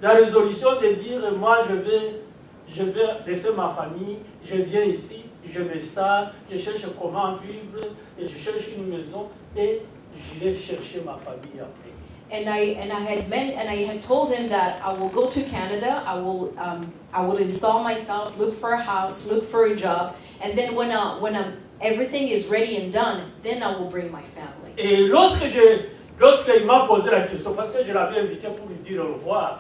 [SPEAKER 1] la résolution de dire, moi je vais laisser ma famille, je viens ici, je m'installe, je cherche comment vivre, et je cherche une maison, et j'irai chercher ma famille après.
[SPEAKER 4] And I had told him that I will go to Canada. I will install myself, look for a house, look for a job, and then when everything is ready and done, then I will bring my family.
[SPEAKER 1] Et lorsqu'il m'a posé la question, parce que je l'avais invité pour lui dire au revoir,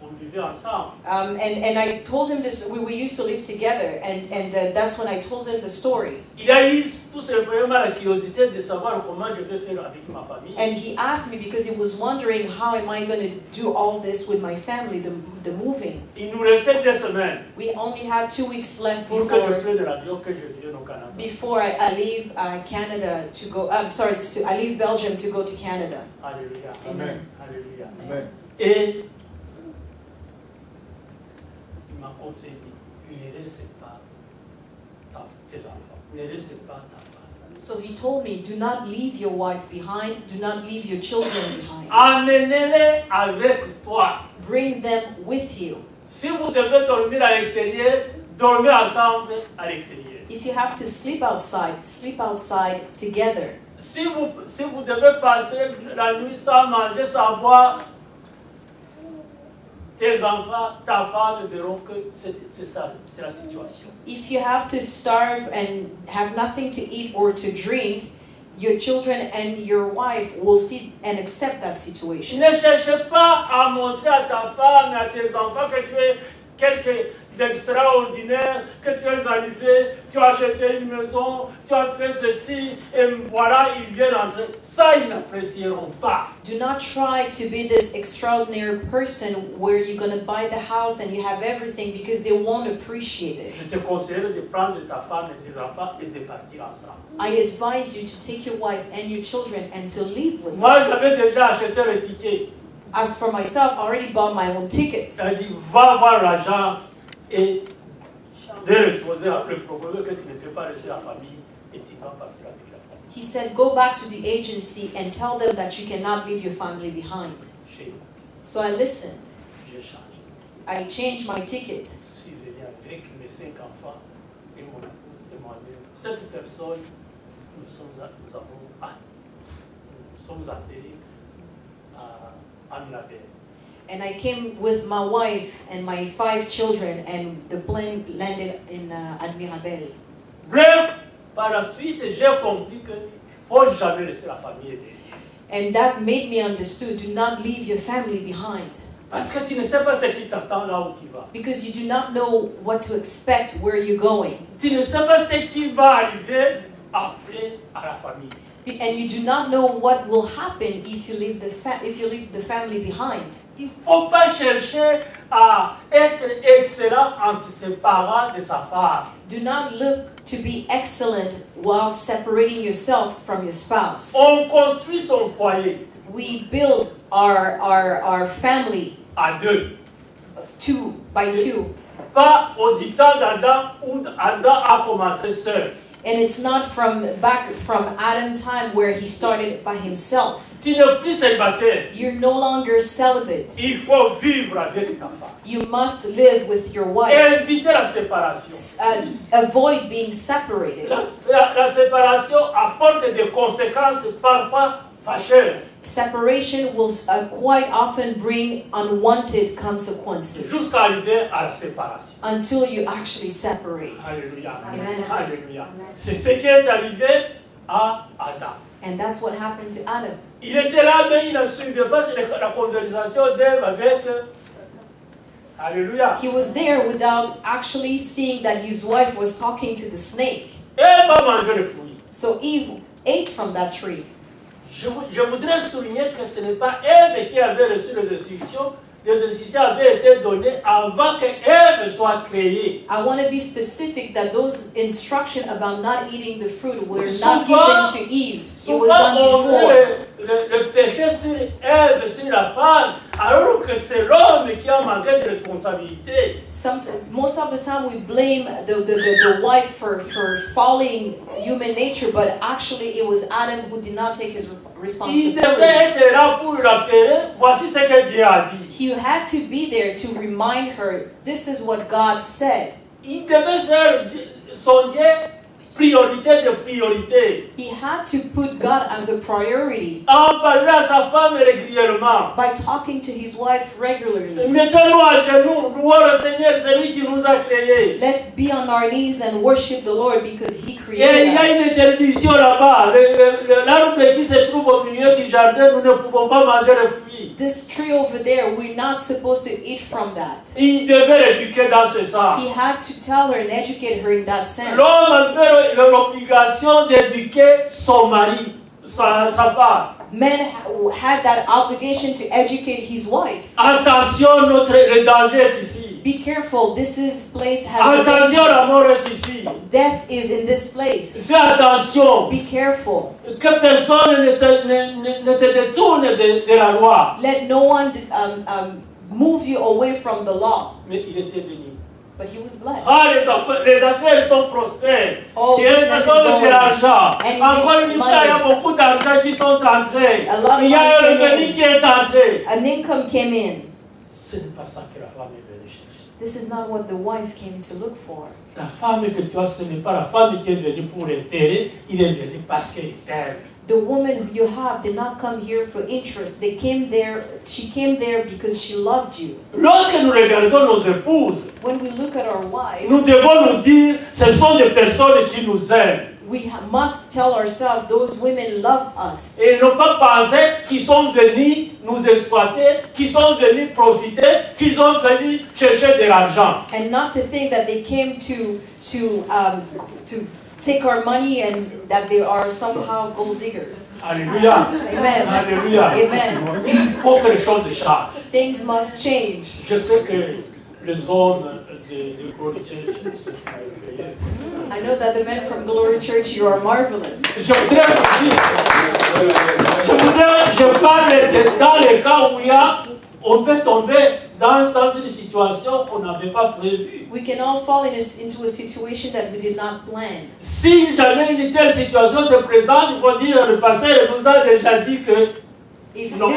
[SPEAKER 1] on vivait ensemble.
[SPEAKER 4] And I told him this. We used to live together, and that's when I told him the story.
[SPEAKER 1] Il a eu tout simplement la curiosité de savoir comment je vais faire avec ma famille.
[SPEAKER 4] And he asked me because he was wondering how am I going to do all this with my family, the moving.
[SPEAKER 1] Il nous restait 2 semaines
[SPEAKER 4] We only had 2 weeks left
[SPEAKER 1] pour que je prenne l'avion, que je vienne au Canada.
[SPEAKER 4] before I leave Canada to go. I leave Belgium to go to Canada.
[SPEAKER 1] Alléluia.
[SPEAKER 4] Amen.
[SPEAKER 1] Alléluia.
[SPEAKER 2] Amen.
[SPEAKER 1] Et il m'a conseillé, ne laisse pas tes enfants, ne laisse pas ta femme.
[SPEAKER 4] So he told me, do not leave your wife behind, do not leave your children behind.
[SPEAKER 1] Amenez-les avec toi.
[SPEAKER 4] Bring them with you.
[SPEAKER 1] Si vous devez dormir à l'extérieur, dormez ensemble à l'extérieur.
[SPEAKER 4] If you have to sleep outside together.
[SPEAKER 1] Si vous devez passer la nuit sans manger, sans boire, tes enfants, ta femme verront que c'est ça, c'est la situation.
[SPEAKER 4] If you have to starve and have nothing to eat or to drink, your children and your wife will see and accept that situation.
[SPEAKER 1] Ne cherche pas à montrer à ta femme et à tes enfants que tu es quelque d'extraordinaire, que tu es arrivé, tu as acheté une maison, tu as fait ceci, et voilà, ils viennent entrer. Ça, ils n'apprécieront pas.
[SPEAKER 4] Do not try to be this extraordinary person where you're going to buy the house and you have everything because they won't appreciate it.
[SPEAKER 1] Je te conseillerais de prendre ta femme et tes enfants et de partir ensemble.
[SPEAKER 4] I advise you to take your wife and your children and to leave with them.
[SPEAKER 1] Moi, j'avais déjà acheté le ticket.
[SPEAKER 4] As for myself, I already bought my own ticket.
[SPEAKER 1] Elle dit, va voir l'agence et de l'exposer le problème que tu ne peux pas laisser la famille et tu vas partir avec la famille.
[SPEAKER 4] He said, go back to the agency and tell them that you cannot leave your family behind.
[SPEAKER 1] J'ai écouté,
[SPEAKER 4] So I listened.
[SPEAKER 1] j'ai changé.
[SPEAKER 4] I changed my ticket.
[SPEAKER 1] Je suis venu avec mes 5 enfants et mon épouse et moi-même. Cette personne, nous sommes atterris à Mirabel.
[SPEAKER 4] And I came with my wife and my 5 children, and the plane landed in at Mirabel.
[SPEAKER 1] Bref, par la suite, j'ai compris qu'il ne faut jamais laisser la famille derrière.
[SPEAKER 4] And that made me understood, do not leave your family behind.
[SPEAKER 1] Parce que tu ne sais pas ce qui t'attend là où tu vas.
[SPEAKER 4] Because you do not know what to expect where you're going.
[SPEAKER 1] Tu ne sais pas ce qui va arriver après à la famille.
[SPEAKER 4] And you do not know what will happen if you leave the family behind.
[SPEAKER 1] Il ne faut pas chercher à être excellent en se séparant de sa femme.
[SPEAKER 4] Do not look to be excellent while separating yourself from your spouse.
[SPEAKER 1] On construit son foyer
[SPEAKER 4] We build our family
[SPEAKER 1] à deux.
[SPEAKER 4] 2 by 2.
[SPEAKER 1] Pas au dictat d'Adam où Adam a commencé seul.
[SPEAKER 4] And it's not back from Adam time where he started by himself.
[SPEAKER 1] Tu n'es plus célibataire.
[SPEAKER 4] You're no longer celibate.
[SPEAKER 1] Il faut vivre avec ta femme.
[SPEAKER 4] You must live with your wife.
[SPEAKER 1] Et éviter la séparation.
[SPEAKER 4] Avoid being separated.
[SPEAKER 1] La séparation apporte des conséquences parfois fâcheuses.
[SPEAKER 4] Separation will quite often bring unwanted consequences
[SPEAKER 1] Jusqu'à arriver à la séparation.
[SPEAKER 4] until you actually separate.
[SPEAKER 1] Alléluia.
[SPEAKER 4] Amen.
[SPEAKER 1] Alléluia. C'est ce qui est arrivé à Adam.
[SPEAKER 4] And that's what happened to Adam.
[SPEAKER 1] Il était là, mais il ne suivait pas la conversation d'Ève avec... Alléluia.
[SPEAKER 4] He was there without actually seeing that his wife was talking to the snake.
[SPEAKER 1] Ève a mangé le fruit.
[SPEAKER 4] So Eve ate from that tree.
[SPEAKER 1] Je voudrais souligner que ce n'est pas Ève qui avait reçu les instructions. Les instructions avaient été données avant que Ève soit créée.
[SPEAKER 4] I want to be specific that those instructions about not eating the fruit were not given to Eve. It was done before.
[SPEAKER 1] Le péché sur Ève, sur la femme, alors que c'est l'homme qui a manqué de responsabilité.
[SPEAKER 4] Most of the time we blame the wife for falling human nature, but actually it was Adam who did not take his
[SPEAKER 1] Il
[SPEAKER 4] responsibility.
[SPEAKER 1] devait être là pour l'appeler. Voici ce que Dieu a dit.
[SPEAKER 4] He had to be there to remind her, this is what God said.
[SPEAKER 1] Il devait faire son Dieu priorité de priorité.
[SPEAKER 4] He had to put God as a priority
[SPEAKER 1] En parler à sa femme régulièrement.
[SPEAKER 4] by talking to his wife regularly.
[SPEAKER 1] Mettons-nous à genoux, louons le Seigneur, c'est lui qui nous a créés.
[SPEAKER 4] Let's be on our knees and worship the Lord because He
[SPEAKER 1] Et
[SPEAKER 4] created
[SPEAKER 1] il y a une
[SPEAKER 4] us.
[SPEAKER 1] interdiction là-bas. L'arbre qui se trouve au milieu du jardin, nous ne pouvons pas manger le fruit.
[SPEAKER 4] This tree over there, we're not supposed to eat from that.
[SPEAKER 1] Il devait l'éduquer dans ce sens.
[SPEAKER 4] He had to tell her and educate her in that sense.
[SPEAKER 1] L'homme avait l'obligation d'éduquer son mari, sa femme.
[SPEAKER 4] Men had that obligation to educate his wife.
[SPEAKER 1] Attention, le danger est ici.
[SPEAKER 4] Be careful, place has a
[SPEAKER 1] Attention, la
[SPEAKER 4] danger.
[SPEAKER 1] mort est ici.
[SPEAKER 4] Death is in this place.
[SPEAKER 1] Fais attention.
[SPEAKER 4] Be careful.
[SPEAKER 1] Que personne ne te détourne de la loi.
[SPEAKER 4] Let no one move you away from the law.
[SPEAKER 1] Mais il était béni.
[SPEAKER 4] But he was blessed.
[SPEAKER 1] Ah, les affaires sont prospères.
[SPEAKER 4] Oh,
[SPEAKER 1] Il y a
[SPEAKER 4] business is
[SPEAKER 1] de l'argent.
[SPEAKER 4] And he
[SPEAKER 1] Encore
[SPEAKER 4] makes
[SPEAKER 1] une fois, il y a
[SPEAKER 4] money.
[SPEAKER 1] beaucoup d'argent qui sont entrés.
[SPEAKER 4] A lot of
[SPEAKER 1] Il y a un
[SPEAKER 4] money came
[SPEAKER 1] revenu
[SPEAKER 4] in.
[SPEAKER 1] qui est entré.
[SPEAKER 4] An income came in.
[SPEAKER 1] Ce n'est pas ça que la femme est venue chercher.
[SPEAKER 4] This is not what the wife came to look for.
[SPEAKER 1] La femme que tu as, ce n'est pas la femme qui est venue pour l'intérêt, il est venu parce qu'elle t'aime.
[SPEAKER 4] The woman you have did not come here for interest. She came there because she loved you.
[SPEAKER 1] Lorsque nous regardons nos épouses,
[SPEAKER 4] When we look at our
[SPEAKER 1] nous
[SPEAKER 4] wives,
[SPEAKER 1] devons nous dire, ce sont des personnes qui nous aiment.
[SPEAKER 4] we must tell ourselves those women love us.
[SPEAKER 1] Et ne pas penser qu'ils sont venus nous exploiter, qu'ils sont venus profiter, qu'ils sont venus chercher de l'argent.
[SPEAKER 4] And not to think that they came to take our money and that they are somehow gold diggers.
[SPEAKER 1] Alléluia.
[SPEAKER 4] Amen.
[SPEAKER 1] Alléluia.
[SPEAKER 4] Amen.
[SPEAKER 1] Il faut que les choses changent.
[SPEAKER 4] Things must change.
[SPEAKER 1] Je sais que les hommes de Glory Church, c'est merveilleux.
[SPEAKER 4] I know that the men from Glory Church, you are marvelous.
[SPEAKER 1] Je voudrais vous dire, je parle dans les cas où on peut tomber dans une situation qu'on n'avait pas prévue.
[SPEAKER 4] We can all fall into a situation that we did not plan.
[SPEAKER 1] Si jamais une telle situation se présente, il faut dire, le pasteur nous a déjà dit que non.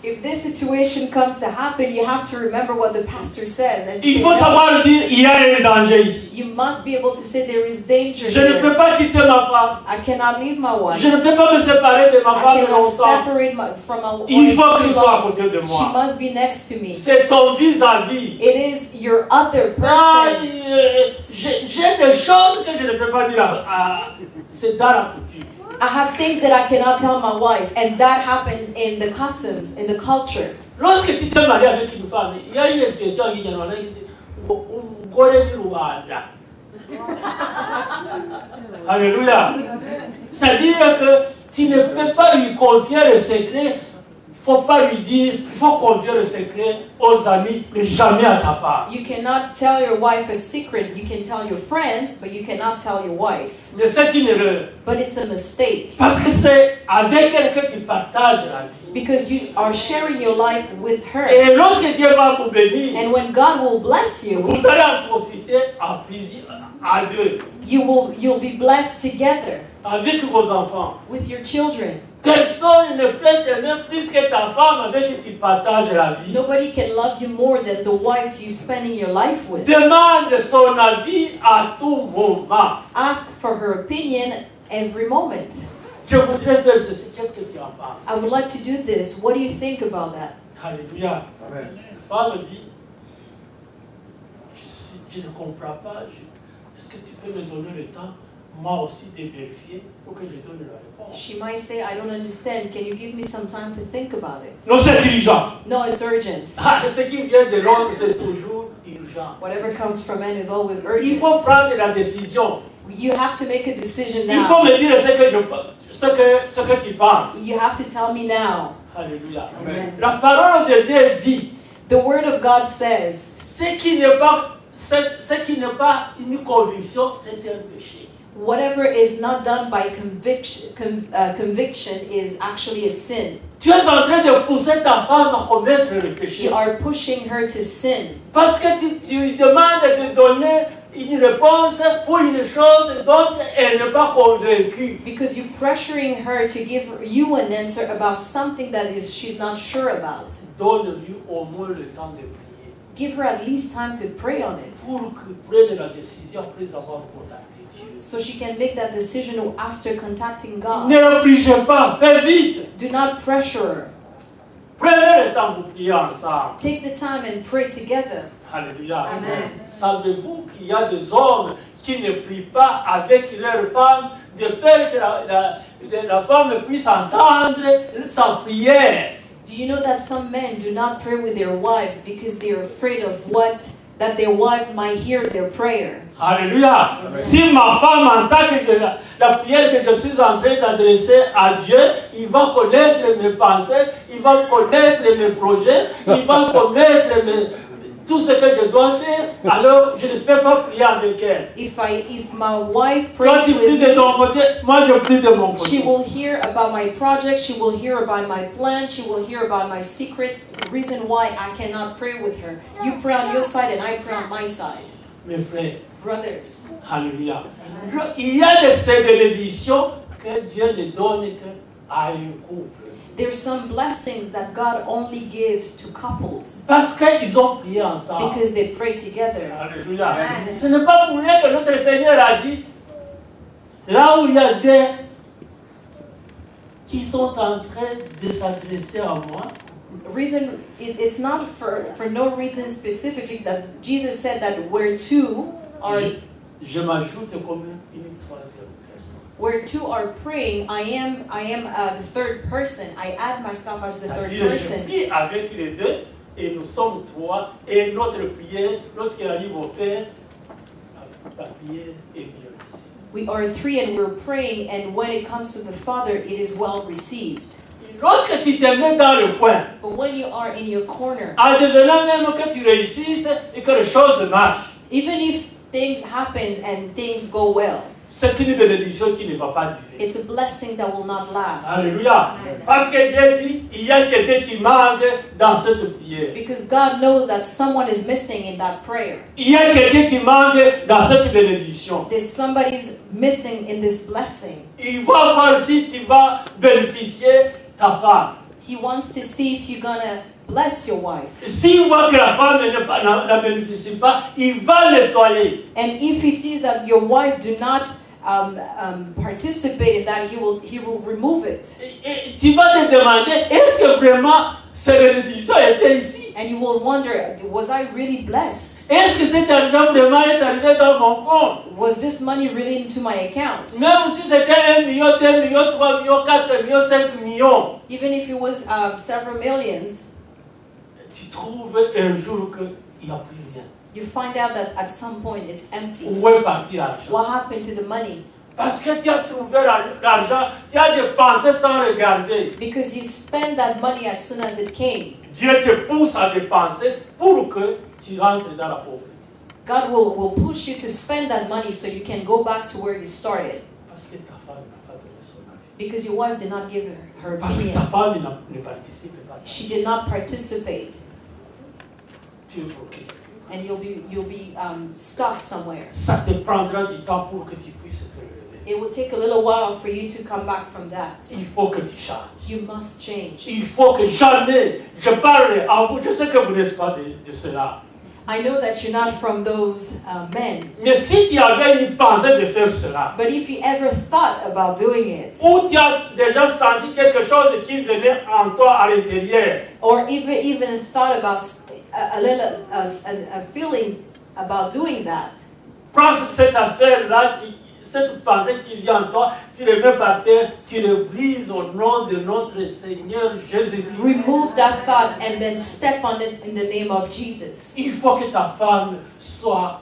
[SPEAKER 4] If this situation comes to happen, you have to remember what the pastor says. And
[SPEAKER 1] Il
[SPEAKER 4] say,
[SPEAKER 1] faut
[SPEAKER 4] no.
[SPEAKER 1] savoir dire, il y a un danger ici.
[SPEAKER 4] You must be able to say there is danger
[SPEAKER 1] Je ne
[SPEAKER 4] here.
[SPEAKER 1] peux pas quitter ma femme.
[SPEAKER 4] I cannot leave my wife.
[SPEAKER 1] Je ne peux pas me séparer de ma
[SPEAKER 4] I
[SPEAKER 1] femme
[SPEAKER 4] cannot
[SPEAKER 1] longtemps.
[SPEAKER 4] separate from my wife
[SPEAKER 1] Il faut
[SPEAKER 4] too
[SPEAKER 1] qu'il soit à
[SPEAKER 4] long.
[SPEAKER 1] côté de
[SPEAKER 4] She
[SPEAKER 1] moi.
[SPEAKER 4] must be next to me.
[SPEAKER 1] C'est ton vis-à-vis.
[SPEAKER 4] It is your other
[SPEAKER 1] Ah,
[SPEAKER 4] person.
[SPEAKER 1] j'ai des choses que je ne peux pas dire. C'est dans la coutume.
[SPEAKER 4] I have things that I cannot tell my wife, and that happens in the customs, in the culture.
[SPEAKER 1] Lorsque tu t'es marié avec une femme, il y a une expression qui dit Ngore di Rwanda. Alléluia. C'est-à-dire que tu ne peux pas lui confier le secret. Il ne faut pas lui dire, il faut confier le secret aux amis, mais jamais à ta femme.
[SPEAKER 4] You cannot tell your wife a secret. You can tell your friends, but you cannot tell your wife.
[SPEAKER 1] Mais c'est une erreur.
[SPEAKER 4] But it's a mistake.
[SPEAKER 1] Parce que c'est avec elle que tu partages la vie.
[SPEAKER 4] Because you are sharing your life with her.
[SPEAKER 1] Et lorsque Dieu va vous bénir,
[SPEAKER 4] And when God will bless you,
[SPEAKER 1] vous allez en profiter à plusieurs, à deux,
[SPEAKER 4] you'll be blessed together
[SPEAKER 1] avec vos enfants.
[SPEAKER 4] with your children.
[SPEAKER 1] Personne ne peut t'aimer plus que ta femme avec qui tu partages la vie.
[SPEAKER 4] Nobody can love you more than the wife you're spending your life with.
[SPEAKER 1] Demande son avis à tout moment.
[SPEAKER 4] Ask for her opinion every moment.
[SPEAKER 1] Je voudrais faire ceci. Qu'est-ce que tu en penses?
[SPEAKER 4] I would like to do this. What do you think about that?
[SPEAKER 1] Alléluia.
[SPEAKER 2] Amen.
[SPEAKER 1] La femme dit, je ne comprends pas. Est-ce que tu peux me donner le temps, moi aussi, de vérifier pour que je donne la réponse?
[SPEAKER 4] She might say, I don't understand. Can you give me some time to think about it?
[SPEAKER 1] Non, c'est urgent.
[SPEAKER 4] No, it's urgent.
[SPEAKER 1] Ce qui vient de l'homme, c'est toujours urgent.
[SPEAKER 4] Whatever comes from men is always
[SPEAKER 1] Il
[SPEAKER 4] urgent.
[SPEAKER 1] faut prendre la décision.
[SPEAKER 4] You have to make a decision
[SPEAKER 1] Il faut
[SPEAKER 4] now.
[SPEAKER 1] me dire ce que tu penses.
[SPEAKER 4] You have to tell me now.
[SPEAKER 1] Alléluia.
[SPEAKER 4] Amen.
[SPEAKER 1] La parole de Dieu dit,
[SPEAKER 4] The word of God says,
[SPEAKER 1] ce qui n'est pas une conviction, c'est un péché.
[SPEAKER 4] whatever is not done by conviction is actually a sin.
[SPEAKER 1] Tu es en train de pousser ta femme à commettre le péché.
[SPEAKER 4] You are pushing her to sin.
[SPEAKER 1] Parce que tu lui demandes de donner une réponse pour une chose dont elle n'est pas convaincue.
[SPEAKER 4] Because you're pressuring her to give you an answer about something that she's not sure about.
[SPEAKER 1] Donne-lui au moins le temps de prier.
[SPEAKER 4] Give her at least time to pray on it.
[SPEAKER 1] Pour qu'il prenne la décision après avoir contacté Dieu.
[SPEAKER 4] So she can make that decision after contacting God.
[SPEAKER 1] Ne l'obligez pas, fais vite.
[SPEAKER 4] Do not pressure her.
[SPEAKER 1] Prenez le temps de prier ensemble.
[SPEAKER 4] Take the time and pray together.
[SPEAKER 1] Alléluia.
[SPEAKER 4] Amen.
[SPEAKER 1] Savez-vous qu'il y a des hommes qui ne prient pas avec leur femme de peur que la femme puisse entendre sa prière?
[SPEAKER 4] Do you know that some men do not pray with their wives because they are afraid of that their wife might hear their prayers?
[SPEAKER 1] Alléluia.
[SPEAKER 2] Amen.
[SPEAKER 1] Si ma femme entend que la prière que je suis en train d'adresser à Dieu, il va connaître mes pensées, il va connaître mes projets, il va connaître tout ce que je dois faire, alors je ne peux pas prier avec elle.
[SPEAKER 4] If my wife
[SPEAKER 1] Toi,
[SPEAKER 4] prays
[SPEAKER 1] tu pries
[SPEAKER 4] with
[SPEAKER 1] de
[SPEAKER 4] me,
[SPEAKER 1] ton côté, moi je prie de mon
[SPEAKER 4] she
[SPEAKER 1] côté.
[SPEAKER 4] will hear about my project, she will hear about my plans, she will hear about my secrets, the reason why I cannot pray with her. You pray on your side and I pray on my side.
[SPEAKER 1] Mes frères,
[SPEAKER 4] Brothers,
[SPEAKER 1] alléluia. Il y a de ces bénédictions que Dieu ne donne qu'à un couple.
[SPEAKER 4] there's some blessings that God only gives to couples
[SPEAKER 1] Parce qu'ils ont prié ensemble.
[SPEAKER 4] because they pray together.
[SPEAKER 1] Alléluia.
[SPEAKER 2] Amen.
[SPEAKER 1] Ce n'est pas pour rien que notre Seigneur a dit, là où il y a des qui sont en train de s'adresser à moi,
[SPEAKER 4] Reason it's not for no reason specifically that Jesus said that where two are
[SPEAKER 1] je m'ajoute comme une troisième personne.
[SPEAKER 4] where two are praying, I am the third person. I add myself as the third
[SPEAKER 1] C'est-à-dire, je
[SPEAKER 4] person.
[SPEAKER 1] prie avec les deux et nous sommes trois et notre prière, lorsqu'elle arrive au Père, la prière est bien reçue.
[SPEAKER 4] We are three and we're praying, and when it comes to the Father, it is well received.
[SPEAKER 1] Lorsque tu te mets dans le coin,
[SPEAKER 4] But when you are in your corner,
[SPEAKER 1] en devenant même que tu réussisses et que les choses marchent,
[SPEAKER 4] even if things happen and things go well,
[SPEAKER 1] c'est une bénédiction qui ne va pas durer.
[SPEAKER 4] It's a blessing that will not last.
[SPEAKER 1] Alléluia. Parce que Dieu dit, il y a quelqu'un qui manque dans cette prière.
[SPEAKER 4] Because God knows that someone is missing in that prayer.
[SPEAKER 1] Il y a quelqu'un qui manque dans cette bénédiction.
[SPEAKER 4] There's somebody's missing in this blessing.
[SPEAKER 1] Il va voir si tu vas bénéficier ta femme.
[SPEAKER 4] He wants to see if you're gonna bless your wife.
[SPEAKER 1] S'il voit que la femme ne bénéficie pas, il va nettoyer.
[SPEAKER 4] And if he sees that your wife do not participate in that, he will remove it.
[SPEAKER 1] Et tu vas te demander, est-ce que vraiment cette bénédiction était ici?
[SPEAKER 4] And you will wonder, was I really blessed?
[SPEAKER 1] Est-ce que cet argent vraiment est arrivé dans mon compte?
[SPEAKER 4] Was this money really into my account?
[SPEAKER 1] Même si c'était 1 million, 2 millions, 3 millions, 4 millions, 5 millions.
[SPEAKER 4] Even if it was several millions,
[SPEAKER 1] Tu trouves un jour qu'il n'y a plus rien.
[SPEAKER 4] you find out that at some point it's empty.
[SPEAKER 1] Où est parti l'argent?
[SPEAKER 4] What happened to the money?
[SPEAKER 1] Parce que tu as trouvé l'argent, tu as dépensé sans regarder.
[SPEAKER 4] Because you spend that money as soon as it came.
[SPEAKER 1] Dieu te pousse à dépenser pour que tu rentres dans la pauvreté.
[SPEAKER 4] God will push you to spend that money so you can go back to where you started.
[SPEAKER 1] Parce que ta femme n'a pas donné son avis.
[SPEAKER 4] Because your wife did not give her
[SPEAKER 1] Parce que ta
[SPEAKER 4] opinion.
[SPEAKER 1] femme ne participe pas.
[SPEAKER 4] She did not participate.
[SPEAKER 1] Tu es bloqué.
[SPEAKER 4] And you'll be stuck somewhere.
[SPEAKER 1] Ça te prendra du temps pour que tu puisses te relever.
[SPEAKER 4] It will take a little while for you to come back from that.
[SPEAKER 1] Il faut que tu changes.
[SPEAKER 4] You must change.
[SPEAKER 1] Il faut que jamais, je parle à vous, je sais que vous n'êtes pas de cela.
[SPEAKER 4] I know that you're not from those men.
[SPEAKER 1] Mais si tu avais une pensée de faire cela,
[SPEAKER 4] But if you ever thought about doing it,
[SPEAKER 1] ou tu as déjà senti quelque chose qui venait en toi à l'intérieur,
[SPEAKER 4] or even thought about a feeling about doing that,
[SPEAKER 1] prends cette affaire-là, cette pensée qui vient en toi, tu le mets par terre, tu le brises au nom de notre Seigneur Jésus-Christ.
[SPEAKER 4] remove that thought and then step on it in the name of Jesus.
[SPEAKER 1] Il faut que ta femme soit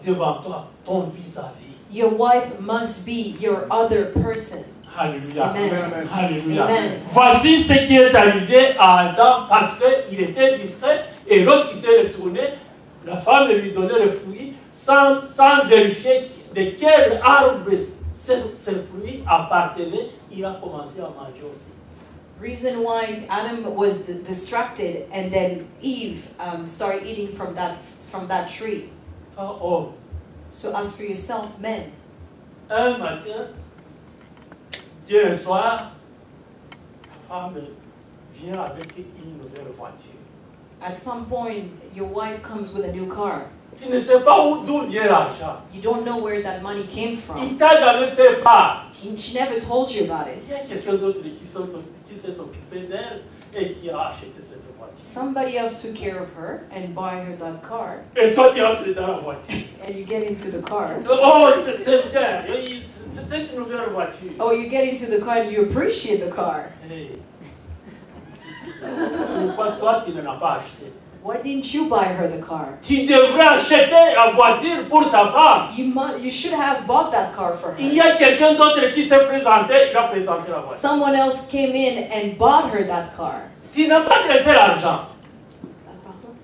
[SPEAKER 1] devant toi, ton vis-à-vis.
[SPEAKER 4] Your wife must be your other person.
[SPEAKER 1] Alléluia.
[SPEAKER 4] Amen.
[SPEAKER 1] Alléluia.
[SPEAKER 4] Amen.
[SPEAKER 1] Voici ce qui est arrivé à Adam parce qu'il était distrait et lorsqu'il s'est retourné, la femme lui donnait le fruit sans vérifier de quel arbre ce fruit appartenait. Il a commencé à manger aussi.
[SPEAKER 4] Reason why Adam was distracted and then Eve started eating from that tree.
[SPEAKER 1] Toi, homme,
[SPEAKER 4] So as for yourself, men,
[SPEAKER 1] un matin, hier soir, la femme vient avec une nouvelle voiture.
[SPEAKER 4] at some point your wife comes with a new car.
[SPEAKER 1] Tu ne sais pas d'où vient l'argent.
[SPEAKER 4] You don't know where that money came from.
[SPEAKER 1] Il t'a jamais fait part.
[SPEAKER 4] She never told you about
[SPEAKER 1] Il
[SPEAKER 4] it.
[SPEAKER 1] y a quelqu'un d'autre qui s'est occupé d'elle et qui a acheté cette voiture.
[SPEAKER 4] Somebody else took care of her and buy her that car.
[SPEAKER 1] Et toi, tu entres dans la voiture.
[SPEAKER 4] And you get into the car.
[SPEAKER 1] Oh, c'est bien. C'était une nouvelle voiture.
[SPEAKER 4] Oh, you get into the car and you appreciate the car.
[SPEAKER 1] Hey. Pourquoi toi, tu ne l'as pas acheté?
[SPEAKER 4] Why didn't you buy her the car?
[SPEAKER 1] Tu devrais acheter la voiture pour ta femme.
[SPEAKER 4] You should have bought that car for
[SPEAKER 1] Il
[SPEAKER 4] her.
[SPEAKER 1] y a quelqu'un d'autre qui s'est présenté, il a présenté la voiture.
[SPEAKER 4] Someone else came in and bought her that car.
[SPEAKER 1] Tu n'as pas laissé l'argent.
[SPEAKER 4] Pardon?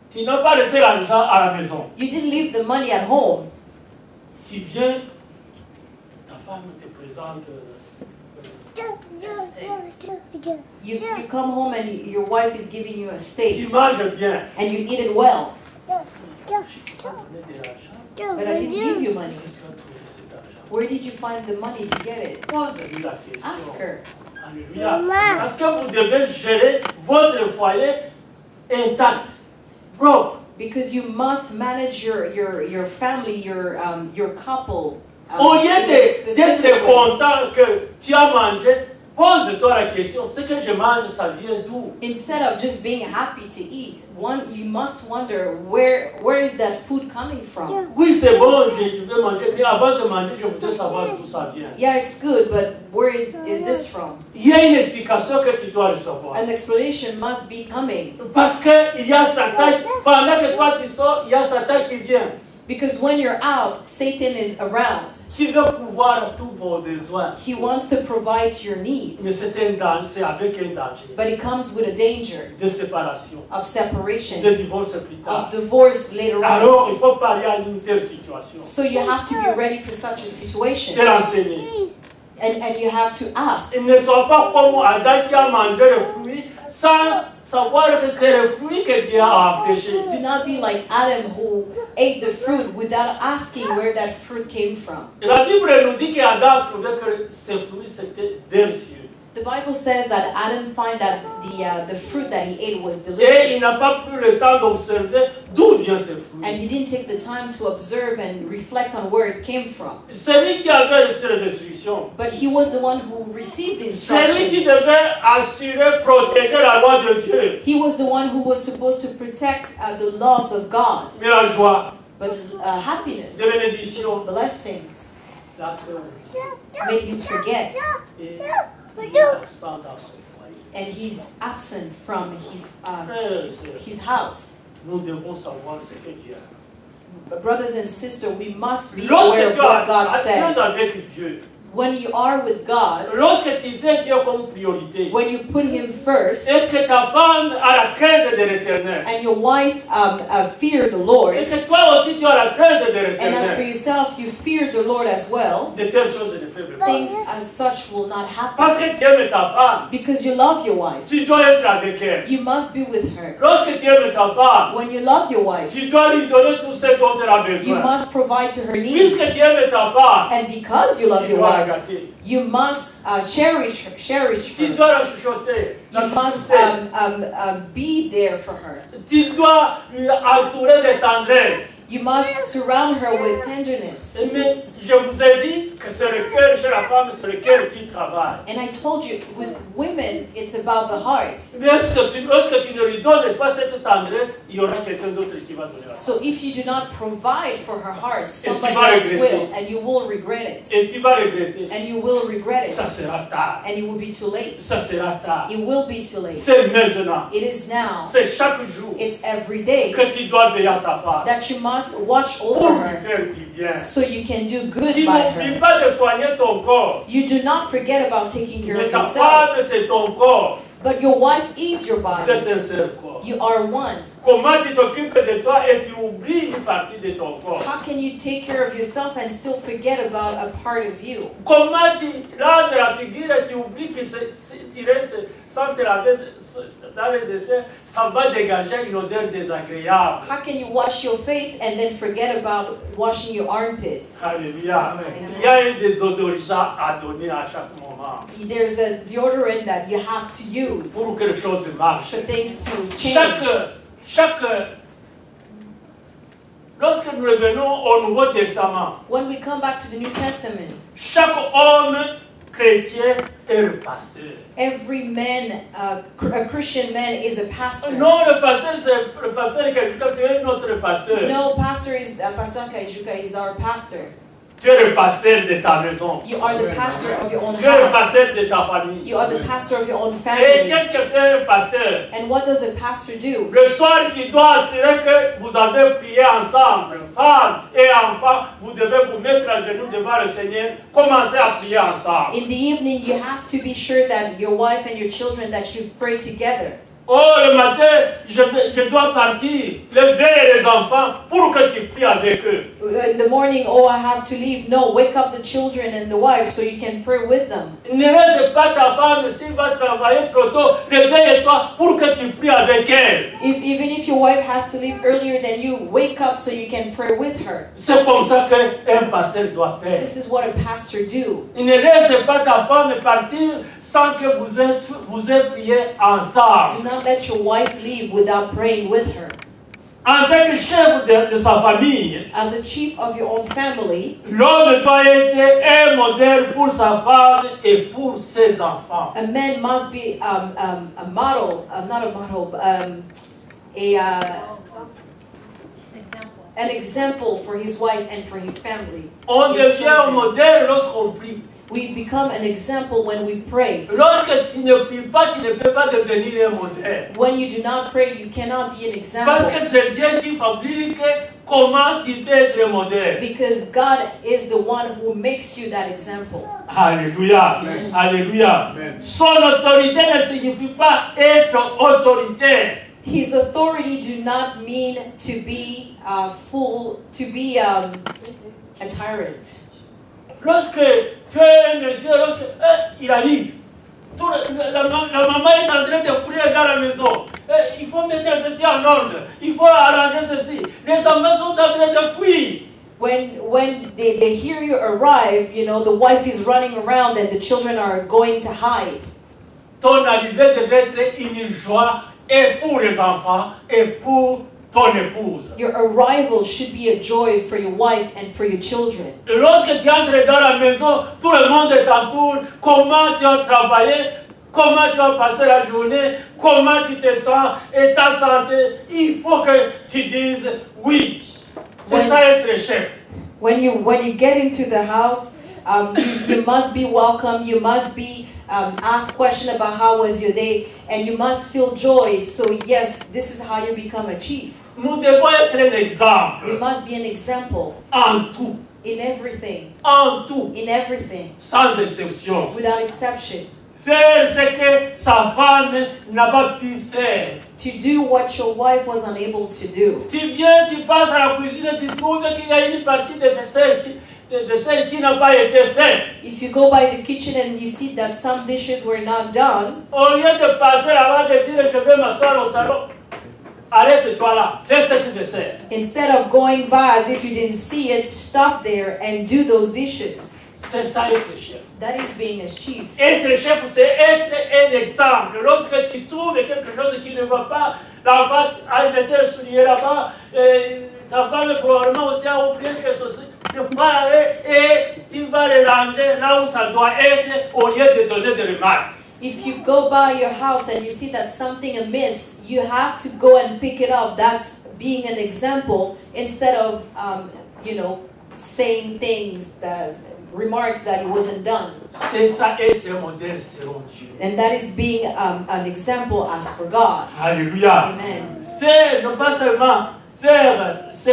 [SPEAKER 1] Tu n'as pas laissé l'argent à la maison.
[SPEAKER 4] You didn't leave the money at home.
[SPEAKER 1] Tu viens, ta femme te présente un steak.
[SPEAKER 4] You come home and your wife is giving you a
[SPEAKER 1] Tu
[SPEAKER 4] steak
[SPEAKER 1] manges bien.
[SPEAKER 4] and you eat it well.
[SPEAKER 1] Je t'ai donné de l'argent.
[SPEAKER 4] But I didn't give you money.
[SPEAKER 1] Est-ce que tu as trouvé cet argent?
[SPEAKER 4] Where did you find the money to get it?
[SPEAKER 1] Pose-lui la question.
[SPEAKER 4] Ask her.
[SPEAKER 1] Alléluia. Parce que vous devez gérer votre foyer intact. Bro,
[SPEAKER 4] Because you must manage your family, your couple.
[SPEAKER 1] au lieu
[SPEAKER 4] in a
[SPEAKER 1] d'être
[SPEAKER 4] specific way.
[SPEAKER 1] content que tu as mangé, pose-toi la question, ce que je mange, ça vient d'où?
[SPEAKER 4] Instead of just being happy to eat, you must wonder where is that food coming from?
[SPEAKER 1] Oui, c'est bon, je vais manger, mais avant de manger, je voudrais savoir d'où ça vient.
[SPEAKER 4] Yeah, it's good, but where is this from?
[SPEAKER 1] Il y a une explication que tu dois recevoir.
[SPEAKER 4] An explanation must be coming.
[SPEAKER 1] Parce qu'il y a Satan, pendant que toi tu sors, il y a Satan qui vient,
[SPEAKER 4] Because when you're out, Satan is around.
[SPEAKER 1] qui veut pouvoir à tous vos besoins.
[SPEAKER 4] He wants to provide your
[SPEAKER 1] Mais
[SPEAKER 4] needs.
[SPEAKER 1] c'est un danger, c'est avec un danger
[SPEAKER 4] But it comes with a danger
[SPEAKER 1] de séparation,
[SPEAKER 4] of separation,
[SPEAKER 1] de divorce plus tard.
[SPEAKER 4] of divorce later on.
[SPEAKER 1] Alors, il faut parler à une telle situation.
[SPEAKER 4] So you have to be ready for such a situation.
[SPEAKER 1] Te renseigner.
[SPEAKER 4] And you have to ask.
[SPEAKER 1] Il ne soit pas comme Adam qui a mangé le fruit sans savoir que c'est le fruit que Dieu a empêché.
[SPEAKER 4] Do not be like Adam who ate the fruit without asking where that fruit came from.
[SPEAKER 1] Et la Bible nous dit qu'Adam trouvait que ce fruit c'était délicieux.
[SPEAKER 4] The Bible says that Adam found that the fruit that he ate was
[SPEAKER 1] Et il n'a
[SPEAKER 4] delicious.
[SPEAKER 1] pas pris le temps d'observer d'où vient ce fruit.
[SPEAKER 4] And he didn't take the time to observe and reflect on where it came from.
[SPEAKER 1] Celui qui avait reçu les instructions,
[SPEAKER 4] But he was the one who received the
[SPEAKER 1] celui qui
[SPEAKER 4] instructions.
[SPEAKER 1] devait assurer, protéger la loi de Dieu.
[SPEAKER 4] He was the one who was supposed to protect the laws of God.
[SPEAKER 1] Mais la joie,
[SPEAKER 4] But happiness,
[SPEAKER 1] des bénédictions,
[SPEAKER 4] blessings,
[SPEAKER 1] l'a fait.
[SPEAKER 4] made him forget.
[SPEAKER 1] Et il est absent dans son foyer.
[SPEAKER 4] And he's absent from
[SPEAKER 1] Frères et sœurs,
[SPEAKER 4] his house.
[SPEAKER 1] nous devons savoir ce que Dieu a.
[SPEAKER 4] But brothers and sisters, we must be
[SPEAKER 1] Lorsque
[SPEAKER 4] aware of
[SPEAKER 1] tu
[SPEAKER 4] what God
[SPEAKER 1] as
[SPEAKER 4] said.
[SPEAKER 1] avec Dieu,
[SPEAKER 4] When you are with God,
[SPEAKER 1] lorsque tu fais Dieu comme priorité,
[SPEAKER 4] when you put Him first,
[SPEAKER 1] est-ce que ta femme a la crainte de l'Éternel?
[SPEAKER 4] and your wife fear the Lord,
[SPEAKER 1] Est-ce que toi aussi tu as la crainte de
[SPEAKER 4] and as for
[SPEAKER 1] l'Éternel?
[SPEAKER 4] yourself you fear the Lord as well,
[SPEAKER 1] De telles choses ne peuvent pas.
[SPEAKER 4] things as such will not
[SPEAKER 1] Parce
[SPEAKER 4] happen.
[SPEAKER 1] que tu aimes ta femme,
[SPEAKER 4] Because you love your wife,
[SPEAKER 1] tu dois être avec elle.
[SPEAKER 4] you must be with her.
[SPEAKER 1] Lorsque tu aimes ta femme,
[SPEAKER 4] When you love your wife,
[SPEAKER 1] tu dois lui donner tout ce dont elle a
[SPEAKER 4] you
[SPEAKER 1] besoin.
[SPEAKER 4] must provide to her needs.
[SPEAKER 1] Puisque tu aimes ta femme,
[SPEAKER 4] And because you love
[SPEAKER 1] tu
[SPEAKER 4] your
[SPEAKER 1] dois la
[SPEAKER 4] wife,
[SPEAKER 1] gâter.
[SPEAKER 4] you must cherish
[SPEAKER 1] Tu
[SPEAKER 4] her.
[SPEAKER 1] dois la chuchoter.
[SPEAKER 4] You
[SPEAKER 1] La
[SPEAKER 4] must
[SPEAKER 1] chuchoter.
[SPEAKER 4] be there for her.
[SPEAKER 1] Tu dois lui entourer de tendresse.
[SPEAKER 4] You must surround her with tenderness.
[SPEAKER 1] Mais je vous ai dit que c'est le cœur chez la femme, c'est le cœur qui travaille.
[SPEAKER 4] And I told you, with women, it's about the heart.
[SPEAKER 1] Mais lorsque tu ne lui donnes pas cette tendresse, il y aura quelqu'un d'autre qui va donner la
[SPEAKER 4] So if you do not provide for her heart, somebody
[SPEAKER 1] vas
[SPEAKER 4] else
[SPEAKER 1] regretter.
[SPEAKER 4] will, and you will regret it.
[SPEAKER 1] Et tu vas regretter.
[SPEAKER 4] And you will regret
[SPEAKER 1] Ça
[SPEAKER 4] it.
[SPEAKER 1] sera tard.
[SPEAKER 4] And it will be too late.
[SPEAKER 1] Ça sera tard.
[SPEAKER 4] It will be too late.
[SPEAKER 1] C'est maintenant.
[SPEAKER 4] It is now.
[SPEAKER 1] C'est chaque jour
[SPEAKER 4] It's every day
[SPEAKER 1] que tu dois veiller à ta femme.
[SPEAKER 4] that you must watch
[SPEAKER 1] Pour
[SPEAKER 4] over
[SPEAKER 1] lui
[SPEAKER 4] her
[SPEAKER 1] faire du bien.
[SPEAKER 4] so you can do good
[SPEAKER 1] Tu
[SPEAKER 4] by
[SPEAKER 1] n'oublies
[SPEAKER 4] her.
[SPEAKER 1] pas de soigner ton corps.
[SPEAKER 4] You do not forget about taking care
[SPEAKER 1] Mais
[SPEAKER 4] of
[SPEAKER 1] ta
[SPEAKER 4] yourself.
[SPEAKER 1] femme, c'est ton corps.
[SPEAKER 4] But your wife is your
[SPEAKER 1] C'est
[SPEAKER 4] body.
[SPEAKER 1] un seul corps.
[SPEAKER 4] You are one.
[SPEAKER 1] Comment tu t'occupes de toi et tu oublies une partie de ton corps?
[SPEAKER 4] How can you take care of yourself and still forget about a part of you?
[SPEAKER 1] Comment tu laves la figure et tu oublies que si tu restes sans te laver dans les essais, ça va dégager une odeur désagréable.
[SPEAKER 4] How can you wash your face and then forget about washing your armpits?
[SPEAKER 1] Alléluia. Il y a un désodorisant à donner à chaque moment
[SPEAKER 4] There's a deodorant that you have to use
[SPEAKER 1] pour que les choses marchent.
[SPEAKER 4] for things to change.
[SPEAKER 1] Lorsque nous revenons au Nouveau Testament,
[SPEAKER 4] When we come back to the New Testament,
[SPEAKER 1] chaque homme chrétien est le pasteur.
[SPEAKER 4] every man, a Christian man, is a pastor.
[SPEAKER 1] Non, le pasteur, c'est le pasteur Kajuka, c'est notre pasteur.
[SPEAKER 4] No, Pastor Kaijuka is our pastor.
[SPEAKER 1] Tu es le pasteur de ta maison.
[SPEAKER 4] You are the pastor of your own
[SPEAKER 1] Tu es le
[SPEAKER 4] house.
[SPEAKER 1] pasteur de ta famille.
[SPEAKER 4] You are the pastor of your own
[SPEAKER 1] Et
[SPEAKER 4] family.
[SPEAKER 1] qu'est-ce que fait un pasteur?
[SPEAKER 4] And what does a pastor do?
[SPEAKER 1] Le soir, il doit assurer que vous avez prié ensemble. Femmes et enfants, vous devez vous mettre à genoux devant le Seigneur. Commencez à prier ensemble.
[SPEAKER 4] In the evening, you have to be sure that your wife and your children, that you've prayed together.
[SPEAKER 1] Oh, le matin, je dois partir. Lever les enfants pour que tu pries avec eux.
[SPEAKER 4] In the morning, oh, I have to leave. No, wake up the children and the wife so you can pray with them.
[SPEAKER 1] Ne laisse pas ta femme, s'il va travailler trop tôt, réveille-toi pour que tu pries avec elle.
[SPEAKER 4] Even if your wife has to leave earlier than you, wake up so you can pray with her.
[SPEAKER 1] C'est comme ça qu'un pasteur doit faire.
[SPEAKER 4] This is what a pastor do.
[SPEAKER 1] Ne laisse pas ta femme partir sans que vous ayez prié ensemble.
[SPEAKER 4] Do not let your wife leave without praying with her.
[SPEAKER 1] En tant que chef de sa famille,
[SPEAKER 4] As a chief of your own family,
[SPEAKER 1] l'homme doit être un modèle pour sa femme et pour ses enfants.
[SPEAKER 4] a man must be a model, not a model, an example for his wife and for his family.
[SPEAKER 1] On
[SPEAKER 4] His
[SPEAKER 1] devient un
[SPEAKER 4] children.
[SPEAKER 1] modèle lorsqu'on prie.
[SPEAKER 4] We become an example when we pray.
[SPEAKER 1] Lorsque tu ne pries pas, tu ne peux pas devenir un modèle.
[SPEAKER 4] When you do not pray, you cannot be an
[SPEAKER 1] Parce que
[SPEAKER 4] example.
[SPEAKER 1] c'est Dieu qui fabrique comment tu peux être modèle.
[SPEAKER 4] Because God is the one who makes you that example.
[SPEAKER 1] Alléluia.
[SPEAKER 4] Amen.
[SPEAKER 1] Alléluia.
[SPEAKER 2] Amen.
[SPEAKER 1] Son autorité ne signifie pas être autoritaire.
[SPEAKER 4] His authority do not mean to be a tyrant.
[SPEAKER 1] Lorsque tu es un monsieur, il arrive, la maman est en train de courir dans la maison. Il faut mettre ceci en ordre. Il faut arranger ceci. Les enfants sont en train de fuir.
[SPEAKER 4] When they hear you arrive, you know, the wife is running around and the children are going to hide.
[SPEAKER 1] Ton arrivée devait être une joie et pour les enfants et pour ton épouse.
[SPEAKER 4] Your arrival should be a joy for your wife and for your children.
[SPEAKER 1] Et lorsque tu entres dans la maison, tout le monde t'entoure. Comment tu as travaillé? Comment tu as passé la journée? Comment tu te sens? Et ta santé? Il faut que tu dises oui. C'est ça être chef.
[SPEAKER 4] When you get into the house, you must be welcome. You must be asked question about how was your day, and you must feel joy. So yes, this is how you become a chief.
[SPEAKER 1] Nous devons être un exemple.
[SPEAKER 4] You must be an example
[SPEAKER 1] En tout.
[SPEAKER 4] in everything.
[SPEAKER 1] En tout.
[SPEAKER 4] In everything,
[SPEAKER 1] Sans exception.
[SPEAKER 4] without exception.
[SPEAKER 1] Faire ce que sa femme n'a pas pu faire.
[SPEAKER 4] To do what your wife was unable to do.
[SPEAKER 1] Tu viens, tu passes à la cuisine, tu trouves qu'il y a une partie de vaisselle qui n'a pas été faite.
[SPEAKER 4] If you go by the kitchen and you see that some dishes were not done,
[SPEAKER 1] Au lieu de passer là-bas et de dire je vais m'asseoir au salon, arrête-toi là, fais cette vaisselle.
[SPEAKER 4] instead of going by as if you didn't see it, stop there and do those dishes.
[SPEAKER 1] C'est ça être chef.
[SPEAKER 4] That is being a chief.
[SPEAKER 1] Être chef, c'est être un exemple. Lorsque tu trouves quelque chose qui ne va pas, l'enfant a jeté un soulier là-bas, ta femme probablement aussi a oublié quelque chose. Tu vas aller et tu vas le ranger là où ça doit être au lieu de donner des remarques.
[SPEAKER 4] If you go by your house and you see that something amiss, you have to go and pick it up. That's being an example instead of, saying remarks that it wasn't done.
[SPEAKER 1] C'est ça être un modèle selon Dieu.
[SPEAKER 4] And that is being an example as for God.
[SPEAKER 1] Alléluia.
[SPEAKER 4] Amen.
[SPEAKER 1] Faire, non pas seulement faire ce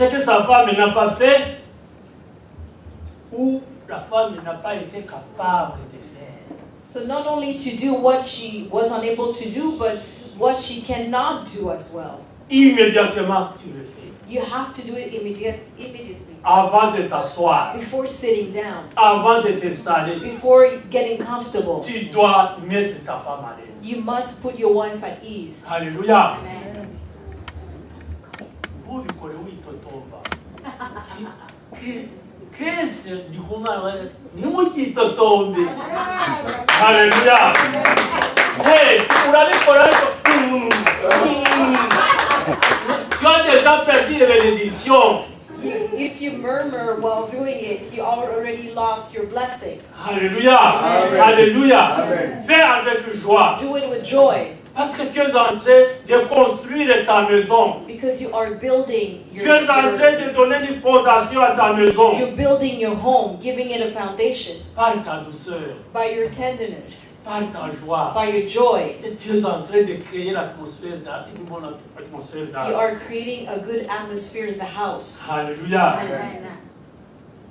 [SPEAKER 1] que sa femme n'a pas fait, ou la femme n'a pas été capable de faire.
[SPEAKER 4] So not only to do what she was unable to do, but what she cannot do as well.
[SPEAKER 1] Immédiatement, tu le fais.
[SPEAKER 4] You have to do it immediately.
[SPEAKER 1] Avant de t'asseoir,
[SPEAKER 4] Before sitting down,
[SPEAKER 1] avant de t'installer,
[SPEAKER 4] before getting comfortable,
[SPEAKER 1] tu dois mettre ta femme à l'aise.
[SPEAKER 4] you must put your wife at ease.
[SPEAKER 1] Alléluia. Vous du Corée, oui, totomba. Christ, du coup, ni moi qui totombe. Alléluia. Hey, tu l'avais tu as déjà perdu les bénédictions.
[SPEAKER 4] If you murmur while doing it, you already lost your blessings.
[SPEAKER 1] Alléluia.
[SPEAKER 4] Amen.
[SPEAKER 1] Alléluia.
[SPEAKER 2] Amen.
[SPEAKER 1] Fais avec joie.
[SPEAKER 4] Do it with joy.
[SPEAKER 1] Parce que tu es en train de construire ta maison.
[SPEAKER 4] Because you are building
[SPEAKER 1] Tu es en train de donner une fondation à ta maison.
[SPEAKER 4] you're building your home, giving it a foundation
[SPEAKER 1] Par ta douceur,
[SPEAKER 4] by your tenderness,
[SPEAKER 1] par ta joie.
[SPEAKER 4] by your joy.
[SPEAKER 1] Et tu es en train de créer l'atmosphère, une bonne atmosphère
[SPEAKER 4] You are creating a good atmosphere in the house.
[SPEAKER 1] Alléluia.
[SPEAKER 4] Amen.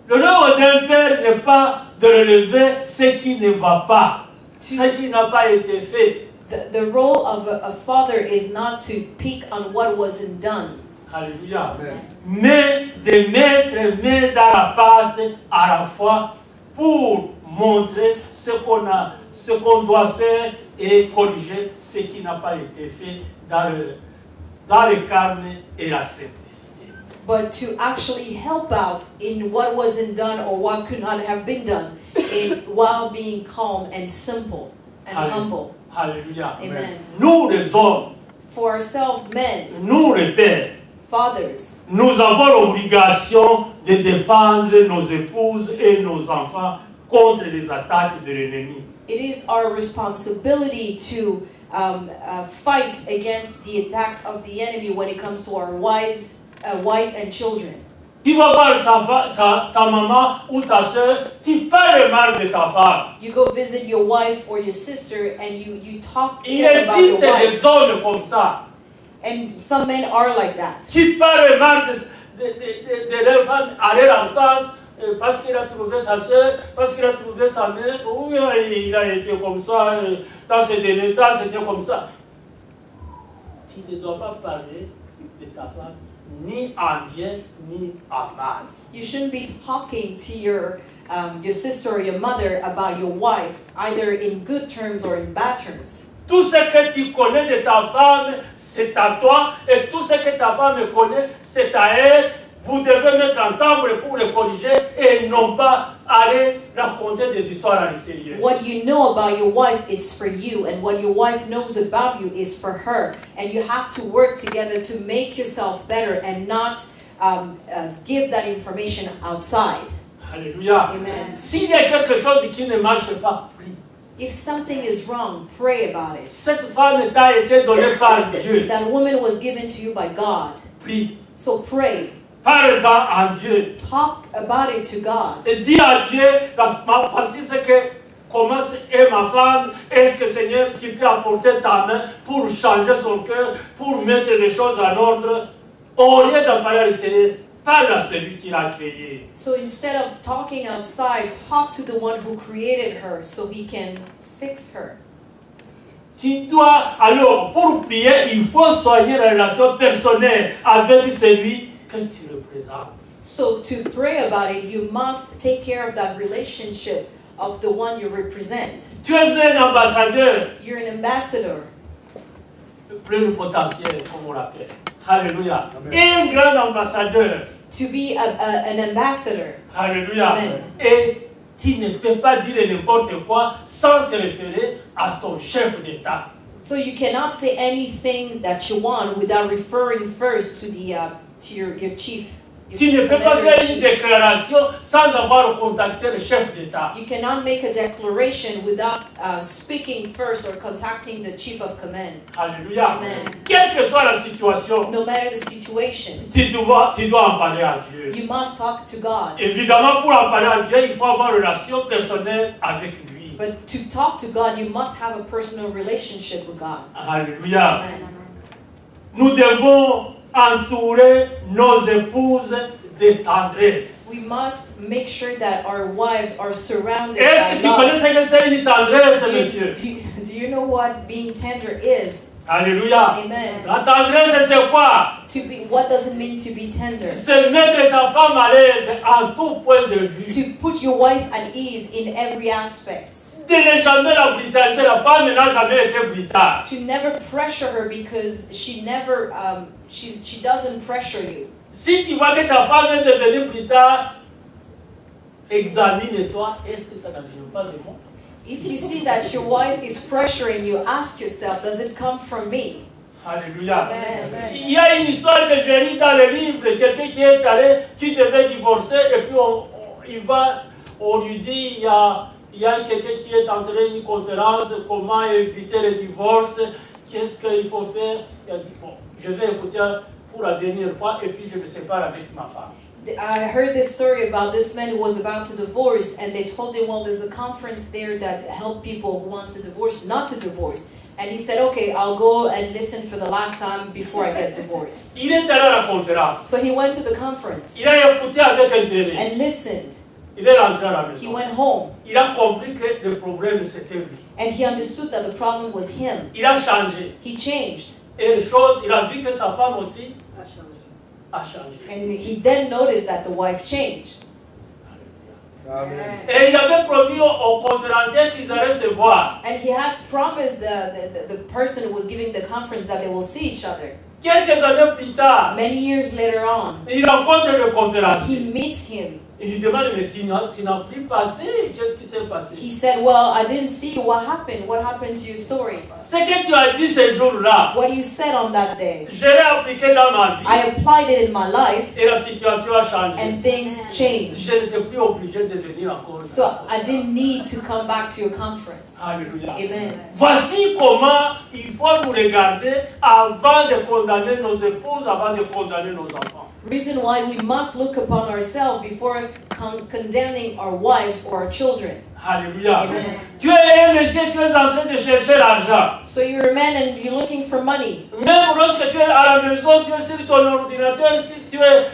[SPEAKER 1] L'honneur d'un père n'est pas de relever ce qui ne va pas, ce qui n'a pas été fait.
[SPEAKER 4] The role of a father is not to pick on what wasn't done,
[SPEAKER 1] Alléluia.
[SPEAKER 2] Amen.
[SPEAKER 1] Mais de mettre main dans la pâte à la fois pour montrer ce qu'on doit faire et corriger ce qui n'a pas été fait dans le calme et la simplicité.
[SPEAKER 4] but to actually help out in what wasn't done or what could not have been done while being calm and simple and humble.
[SPEAKER 1] Alléluia.
[SPEAKER 4] Amen.
[SPEAKER 1] Nous les hommes,
[SPEAKER 4] For ourselves, men,
[SPEAKER 1] nous les pères,
[SPEAKER 4] fathers,
[SPEAKER 1] nous avons l'obligation de défendre nos épouses et nos enfants contre les attaques de l'ennemi.
[SPEAKER 4] it is our responsibility to fight against the attacks of the enemy when it comes to our wife and children.
[SPEAKER 1] Tu vas voir ta maman ou ta soeur, tu parles mal de ta femme.
[SPEAKER 4] You go visit your wife or your sister and you talk
[SPEAKER 1] Il
[SPEAKER 4] ill about your
[SPEAKER 1] existe des
[SPEAKER 4] wife.
[SPEAKER 1] hommes comme ça.
[SPEAKER 4] And some men are like that.
[SPEAKER 1] Qui parlent mal de leur femme à leur absence, parce qu'il a trouvé sa soeur, parce qu'il a trouvé sa mère. Oui, il a été comme ça, dans cet état, c'était comme ça. Tu ne dois pas parler de ta femme ni en bien ni en mal.
[SPEAKER 4] You shouldn't be talking to your sister or your mother about your wife, either in good terms or in bad terms.
[SPEAKER 1] Tout ce que tu connais de ta femme, c'est à toi, et tout ce que ta femme connaît, c'est à elle. Vous devez mettre ensemble pour le corriger et non pas aller raconter des histoires à l'extérieur.
[SPEAKER 4] What you know about your wife is for you, and what your wife knows about you is for her. And you have to work together to make yourself better and not give that information outside.
[SPEAKER 1] Alléluia.
[SPEAKER 4] Amen.
[SPEAKER 1] S'il y a quelque chose qui ne marche pas, prie.
[SPEAKER 4] If something is wrong, pray about it.
[SPEAKER 1] Cette femme t'a été donnée par Dieu.
[SPEAKER 4] That woman was given to you by God.
[SPEAKER 1] Prie.
[SPEAKER 4] So pray.
[SPEAKER 1] Parle-en à Dieu.
[SPEAKER 4] Talk about it to God.
[SPEAKER 1] Et dis à Dieu, voici ce que, comment est ma femme, est-ce que Seigneur, tu peux apporter ta main pour changer son cœur, pour mettre les choses en ordre, au lieu d'en parler à l'extérieur, parle à celui qui l'a créé.
[SPEAKER 4] So instead of talking outside, talk to the one who created her so he can fix her.
[SPEAKER 1] Tu dois, alors, pour prier, il faut soigner la relation personnelle avec celui que tu représentes.
[SPEAKER 4] So to pray about it, you must take care of that relationship of the one you represent.
[SPEAKER 1] Tu es un ambassadeur,
[SPEAKER 4] You're an ambassador,
[SPEAKER 1] plénipotentiaire, comme on l'appelle. Alléluia. Un grand ambassadeur.
[SPEAKER 4] to be an ambassador.
[SPEAKER 1] Alléluia.
[SPEAKER 4] Amen.
[SPEAKER 1] Et tu ne peux pas dire n'importe quoi sans te référer à ton chef d'État.
[SPEAKER 4] So you cannot say anything that you want without referring first to the to your chief. your
[SPEAKER 1] Tu ne peux pas
[SPEAKER 4] commander in
[SPEAKER 1] faire une
[SPEAKER 4] chief.
[SPEAKER 1] déclaration sans avoir contacté le chef d'État.
[SPEAKER 4] You cannot make a declaration without speaking first or contacting the chief of command.
[SPEAKER 1] Alléluia.
[SPEAKER 4] Amen.
[SPEAKER 1] Quelle que soit la situation,
[SPEAKER 4] No matter the situation,
[SPEAKER 1] tu dois en parler à Dieu.
[SPEAKER 4] you must talk to God.
[SPEAKER 1] Évidemment, pour en parler à Dieu, il faut avoir une relation personnelle avec lui.
[SPEAKER 4] But to talk to God, you must have a personal relationship with God.
[SPEAKER 1] Alléluia.
[SPEAKER 4] Amen.
[SPEAKER 1] Nous devons entourer nos épouses de tendresse.
[SPEAKER 4] We must make sure that our wives are surrounded
[SPEAKER 1] Est-ce que
[SPEAKER 4] by
[SPEAKER 1] tu connais
[SPEAKER 4] love.
[SPEAKER 1] ce que c'est une tendresse,
[SPEAKER 4] Do
[SPEAKER 1] monsieur?
[SPEAKER 4] do you know what being tender is?
[SPEAKER 1] Alléluia.
[SPEAKER 4] Amen.
[SPEAKER 1] La tendresse, c'est quoi?
[SPEAKER 4] What does it mean to be tender?
[SPEAKER 1] C'est mettre ta femme à l'aise en tout point de vue.
[SPEAKER 4] To put your wife at ease in every aspect.
[SPEAKER 1] De ne jamais la brutaliser. La femme n'a jamais été brutale.
[SPEAKER 4] To never pressure her because she never she doesn't pressure you.
[SPEAKER 1] Si tu vois que ta femme est devenue brutale, examine-toi. Est-ce que ça ne vient pas de moi?
[SPEAKER 4] If you see that your wife is pressuring you, ask yourself, does it come from me?
[SPEAKER 1] Alléluia.
[SPEAKER 4] Amen.
[SPEAKER 1] Il y a une histoire que j'ai lue dans le livre, quelqu'un qui est allé, qui devait divorcer, et puis on lui dit, il y a quelqu'un qui est entré une conférence, comment éviter le divorce, qu'est-ce qu'il faut faire. Il a dit, bon, je vais écouter pour la dernière fois, et puis je me sépare avec ma femme.
[SPEAKER 4] I heard this story about this man who was about to divorce, and they told him, well, there's a conference there that help people who wants to divorce not to divorce. And he said, okay, I'll go and listen for the last time before I get divorced.
[SPEAKER 1] Il est allé à la conférence.
[SPEAKER 4] So he went to the conference
[SPEAKER 1] Il a écouté avec intérêt.
[SPEAKER 4] and listened.
[SPEAKER 1] Il est rentré à la
[SPEAKER 4] He
[SPEAKER 1] maison.
[SPEAKER 4] went home
[SPEAKER 1] Il a compris que le problème c'était lui.
[SPEAKER 4] and he understood that the problem was him.
[SPEAKER 1] Il a changé.
[SPEAKER 4] He changed.
[SPEAKER 1] Et les choses, il a vu que sa femme aussi a changé.
[SPEAKER 4] And he then noticed that the wife changed.
[SPEAKER 2] Amen.
[SPEAKER 1] Et il avait promis aux conférenciers qu'ils allaient se voir.
[SPEAKER 4] And he had promised the person who was giving the conference that they will see each other.
[SPEAKER 1] Quelques années plus tard,
[SPEAKER 4] Many years later on,
[SPEAKER 1] il rencontre le
[SPEAKER 4] he
[SPEAKER 1] conférencier.
[SPEAKER 4] meets him.
[SPEAKER 1] Il lui demande, mais tu n'as plus passé? Qu'est-ce qui s'est passé?
[SPEAKER 4] He said, well, I didn't see you. What happened? What happened to your story?
[SPEAKER 1] Ce que tu as dit ce jour-là,
[SPEAKER 4] What you said on that day.
[SPEAKER 1] je l'ai appliqué dans ma vie.
[SPEAKER 4] I applied it in my life
[SPEAKER 1] Et la situation a changé.
[SPEAKER 4] and things changed.
[SPEAKER 1] Je n'étais plus obligé de venir encore.
[SPEAKER 4] So I didn't need to come back to your conference.
[SPEAKER 1] Alléluia.
[SPEAKER 4] Amen.
[SPEAKER 1] Voici comment il faut nous regarder avant de condamner nos épouses, avant de condamner nos enfants.
[SPEAKER 4] Reason why we must look upon ourselves before condemning our wives or our children.
[SPEAKER 1] Alléluia.
[SPEAKER 4] Amen.
[SPEAKER 1] Tu es un monsieur, tu es en train de chercher l'argent.
[SPEAKER 4] So you're a man and you're looking for money.
[SPEAKER 1] Même lorsque tu es à la maison, tu es sur ton ordinateur, si tu es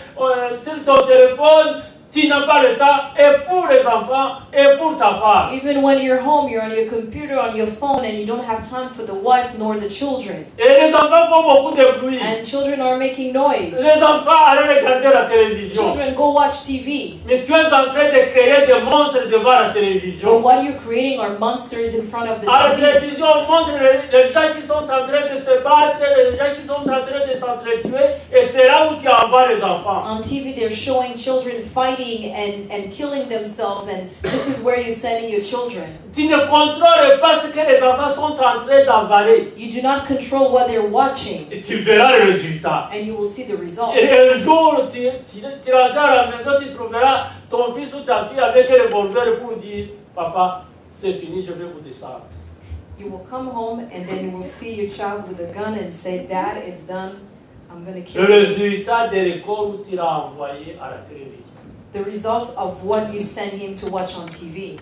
[SPEAKER 1] sur ton téléphone, tu n'as pas le temps, et pour les enfants, et pour ta femme.
[SPEAKER 4] Even when you're home, you're on your computer, on your phone, and you don't have time for the wife nor the children.
[SPEAKER 1] Et les enfants font beaucoup de bruit.
[SPEAKER 4] And children are making noise.
[SPEAKER 1] Les enfants allaient regarder la télévision.
[SPEAKER 4] Children go watch TV.
[SPEAKER 1] Mais tu es en train de créer des monstres devant la
[SPEAKER 4] But
[SPEAKER 1] télévision.
[SPEAKER 4] what you're creating are monsters in front of the
[SPEAKER 1] À la
[SPEAKER 4] TV.
[SPEAKER 1] télévision, on montre les gens qui sont en train de se battre, les gens qui sont en train de s'entretuer, et c'est là où tu envoies les enfants.
[SPEAKER 4] On TV, they're showing children fighting and killing themselves, and this is where you're sending your children.
[SPEAKER 1] Tu ne contrôles pas ce que les enfants sont en train d'avaler.
[SPEAKER 4] You do not control what they're watching,
[SPEAKER 1] Et tu verras le résultat.
[SPEAKER 4] and you will see the results.
[SPEAKER 1] Et un jour, tu rentreras à la maison, tu trouveras ton fils ou ta fille avec un revolver pour dire, papa, c'est fini, je vais vous descendre.
[SPEAKER 4] You will come home, and then you will see your child with a gun and say, Dad, it's done. I'm going to kill
[SPEAKER 1] Le
[SPEAKER 4] you.
[SPEAKER 1] résultat des records où tu l'as envoyé à la télévision.
[SPEAKER 4] The results of what you send him to watch on TV.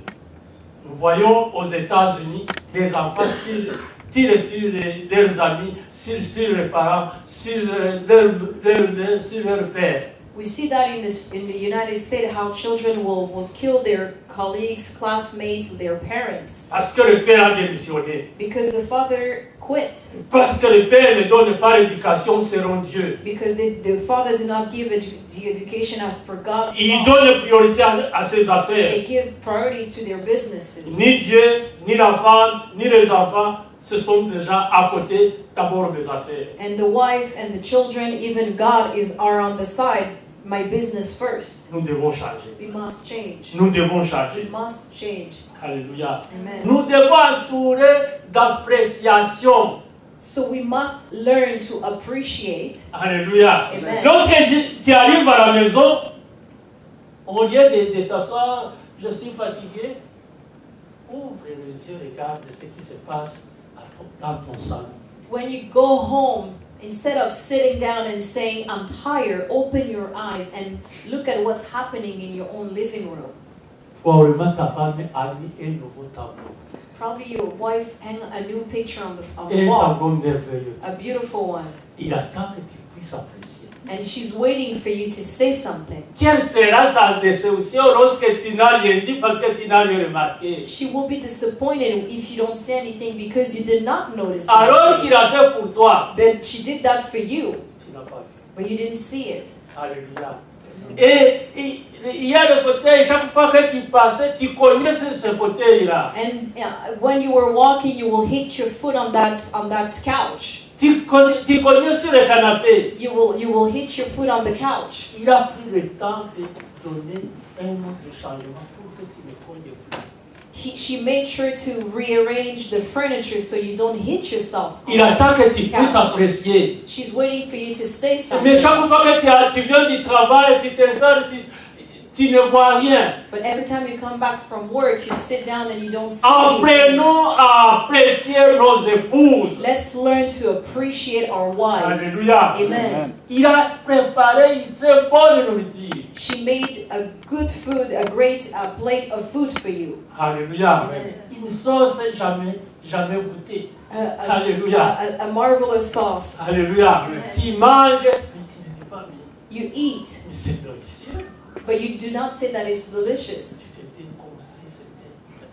[SPEAKER 1] Nous voyons aux États-Unis les enfants tirent sur leurs amis, sur leurs parents, sur leur père.
[SPEAKER 4] We see that in the United States, how children will kill their colleagues, classmates, their parents.
[SPEAKER 1] Parce que le père a démissionné.
[SPEAKER 4] Because the father quit.
[SPEAKER 1] Parce que le père ne donne pas l'éducation selon Dieu.
[SPEAKER 4] Because the father did not give the education as per God's
[SPEAKER 1] Il
[SPEAKER 4] law.
[SPEAKER 1] donne priorité à ses affaires.
[SPEAKER 4] They give priorities to their businesses.
[SPEAKER 1] Ni Dieu, ni la femme, ni les enfants se sont déjà à côté d'abord mes affaires.
[SPEAKER 4] And the wife and the children, even God are on the side. My business first.
[SPEAKER 1] Nous devons changer.
[SPEAKER 4] We must change.
[SPEAKER 1] Nous devons
[SPEAKER 4] We
[SPEAKER 1] changer.
[SPEAKER 4] must change.
[SPEAKER 1] Alléluia.
[SPEAKER 4] Amen.
[SPEAKER 1] Nous devons entourer d'appréciation.
[SPEAKER 4] So we must learn to appreciate.
[SPEAKER 1] Alléluia.
[SPEAKER 4] Amen.
[SPEAKER 1] Lorsque tu arrives à la maison, au lieu de t'asseoir, je suis fatigué, ouvre les yeux, regarde ce qui se passe dans ton salon.
[SPEAKER 4] When you go home, instead of sitting down and saying, I'm tired, open your eyes and look at what's happening in your own living room.
[SPEAKER 1] Probablement ta femme a mis un nouveau tableau.
[SPEAKER 4] Probably your wife hang a new picture on the
[SPEAKER 1] Un
[SPEAKER 4] wall,
[SPEAKER 1] tableau merveilleux.
[SPEAKER 4] a beautiful one.
[SPEAKER 1] Il attend que tu puisses apprécier.
[SPEAKER 4] And she's waiting for you to say something.
[SPEAKER 1] Quelle sera sa déception lorsque tu n'as rien dit parce que tu n'as rien remarqué?
[SPEAKER 4] She will be disappointed if you don't say anything because you did not notice
[SPEAKER 1] Alors
[SPEAKER 4] anything.
[SPEAKER 1] qu'il a fait pour toi,
[SPEAKER 4] But she did that for you,
[SPEAKER 1] tu n'as pas vu.
[SPEAKER 4] but you didn't see it.
[SPEAKER 1] Alléluia. Et il y a le fauteuil, chaque fois que tu passais, tu cognais sur ce fauteuil-là.
[SPEAKER 4] And when you were walking, you will hit your foot on that couch.
[SPEAKER 1] Tu cognais sur le canapé.
[SPEAKER 4] You will hit your foot on the couch.
[SPEAKER 1] Il a pris le temps de donner un autre changement pour que tu ne cognes plus.
[SPEAKER 4] She made sure to rearrange the furniture so you don't hit yourself.
[SPEAKER 1] Il attend que tu puisses apprécier.
[SPEAKER 4] She's waiting for you to say
[SPEAKER 1] Mais
[SPEAKER 4] something.
[SPEAKER 1] chaque fois que tu viens du travail, tu t'installes, tu ne vois rien.
[SPEAKER 4] But every time you come back from work, you sit down and you don't see anything.
[SPEAKER 1] Apprenons à apprécier nos épouses.
[SPEAKER 4] Let's learn to appreciate our wives.
[SPEAKER 1] Alléluia.
[SPEAKER 4] Amen.
[SPEAKER 1] Il a préparé une très bonne nourriture.
[SPEAKER 4] She made a good food, a great plate of food for you.
[SPEAKER 1] Alléluia.
[SPEAKER 4] Amen.
[SPEAKER 1] Une sauce jamais goûtée.
[SPEAKER 4] A,
[SPEAKER 1] Alléluia.
[SPEAKER 4] a marvelous sauce.
[SPEAKER 1] Alléluia. Tu manges, mais tu ne dis pas, mais
[SPEAKER 4] You eat,
[SPEAKER 1] c'est délicieux.
[SPEAKER 4] but you do not say that it's delicious.
[SPEAKER 1] Tu te dis comme si c'était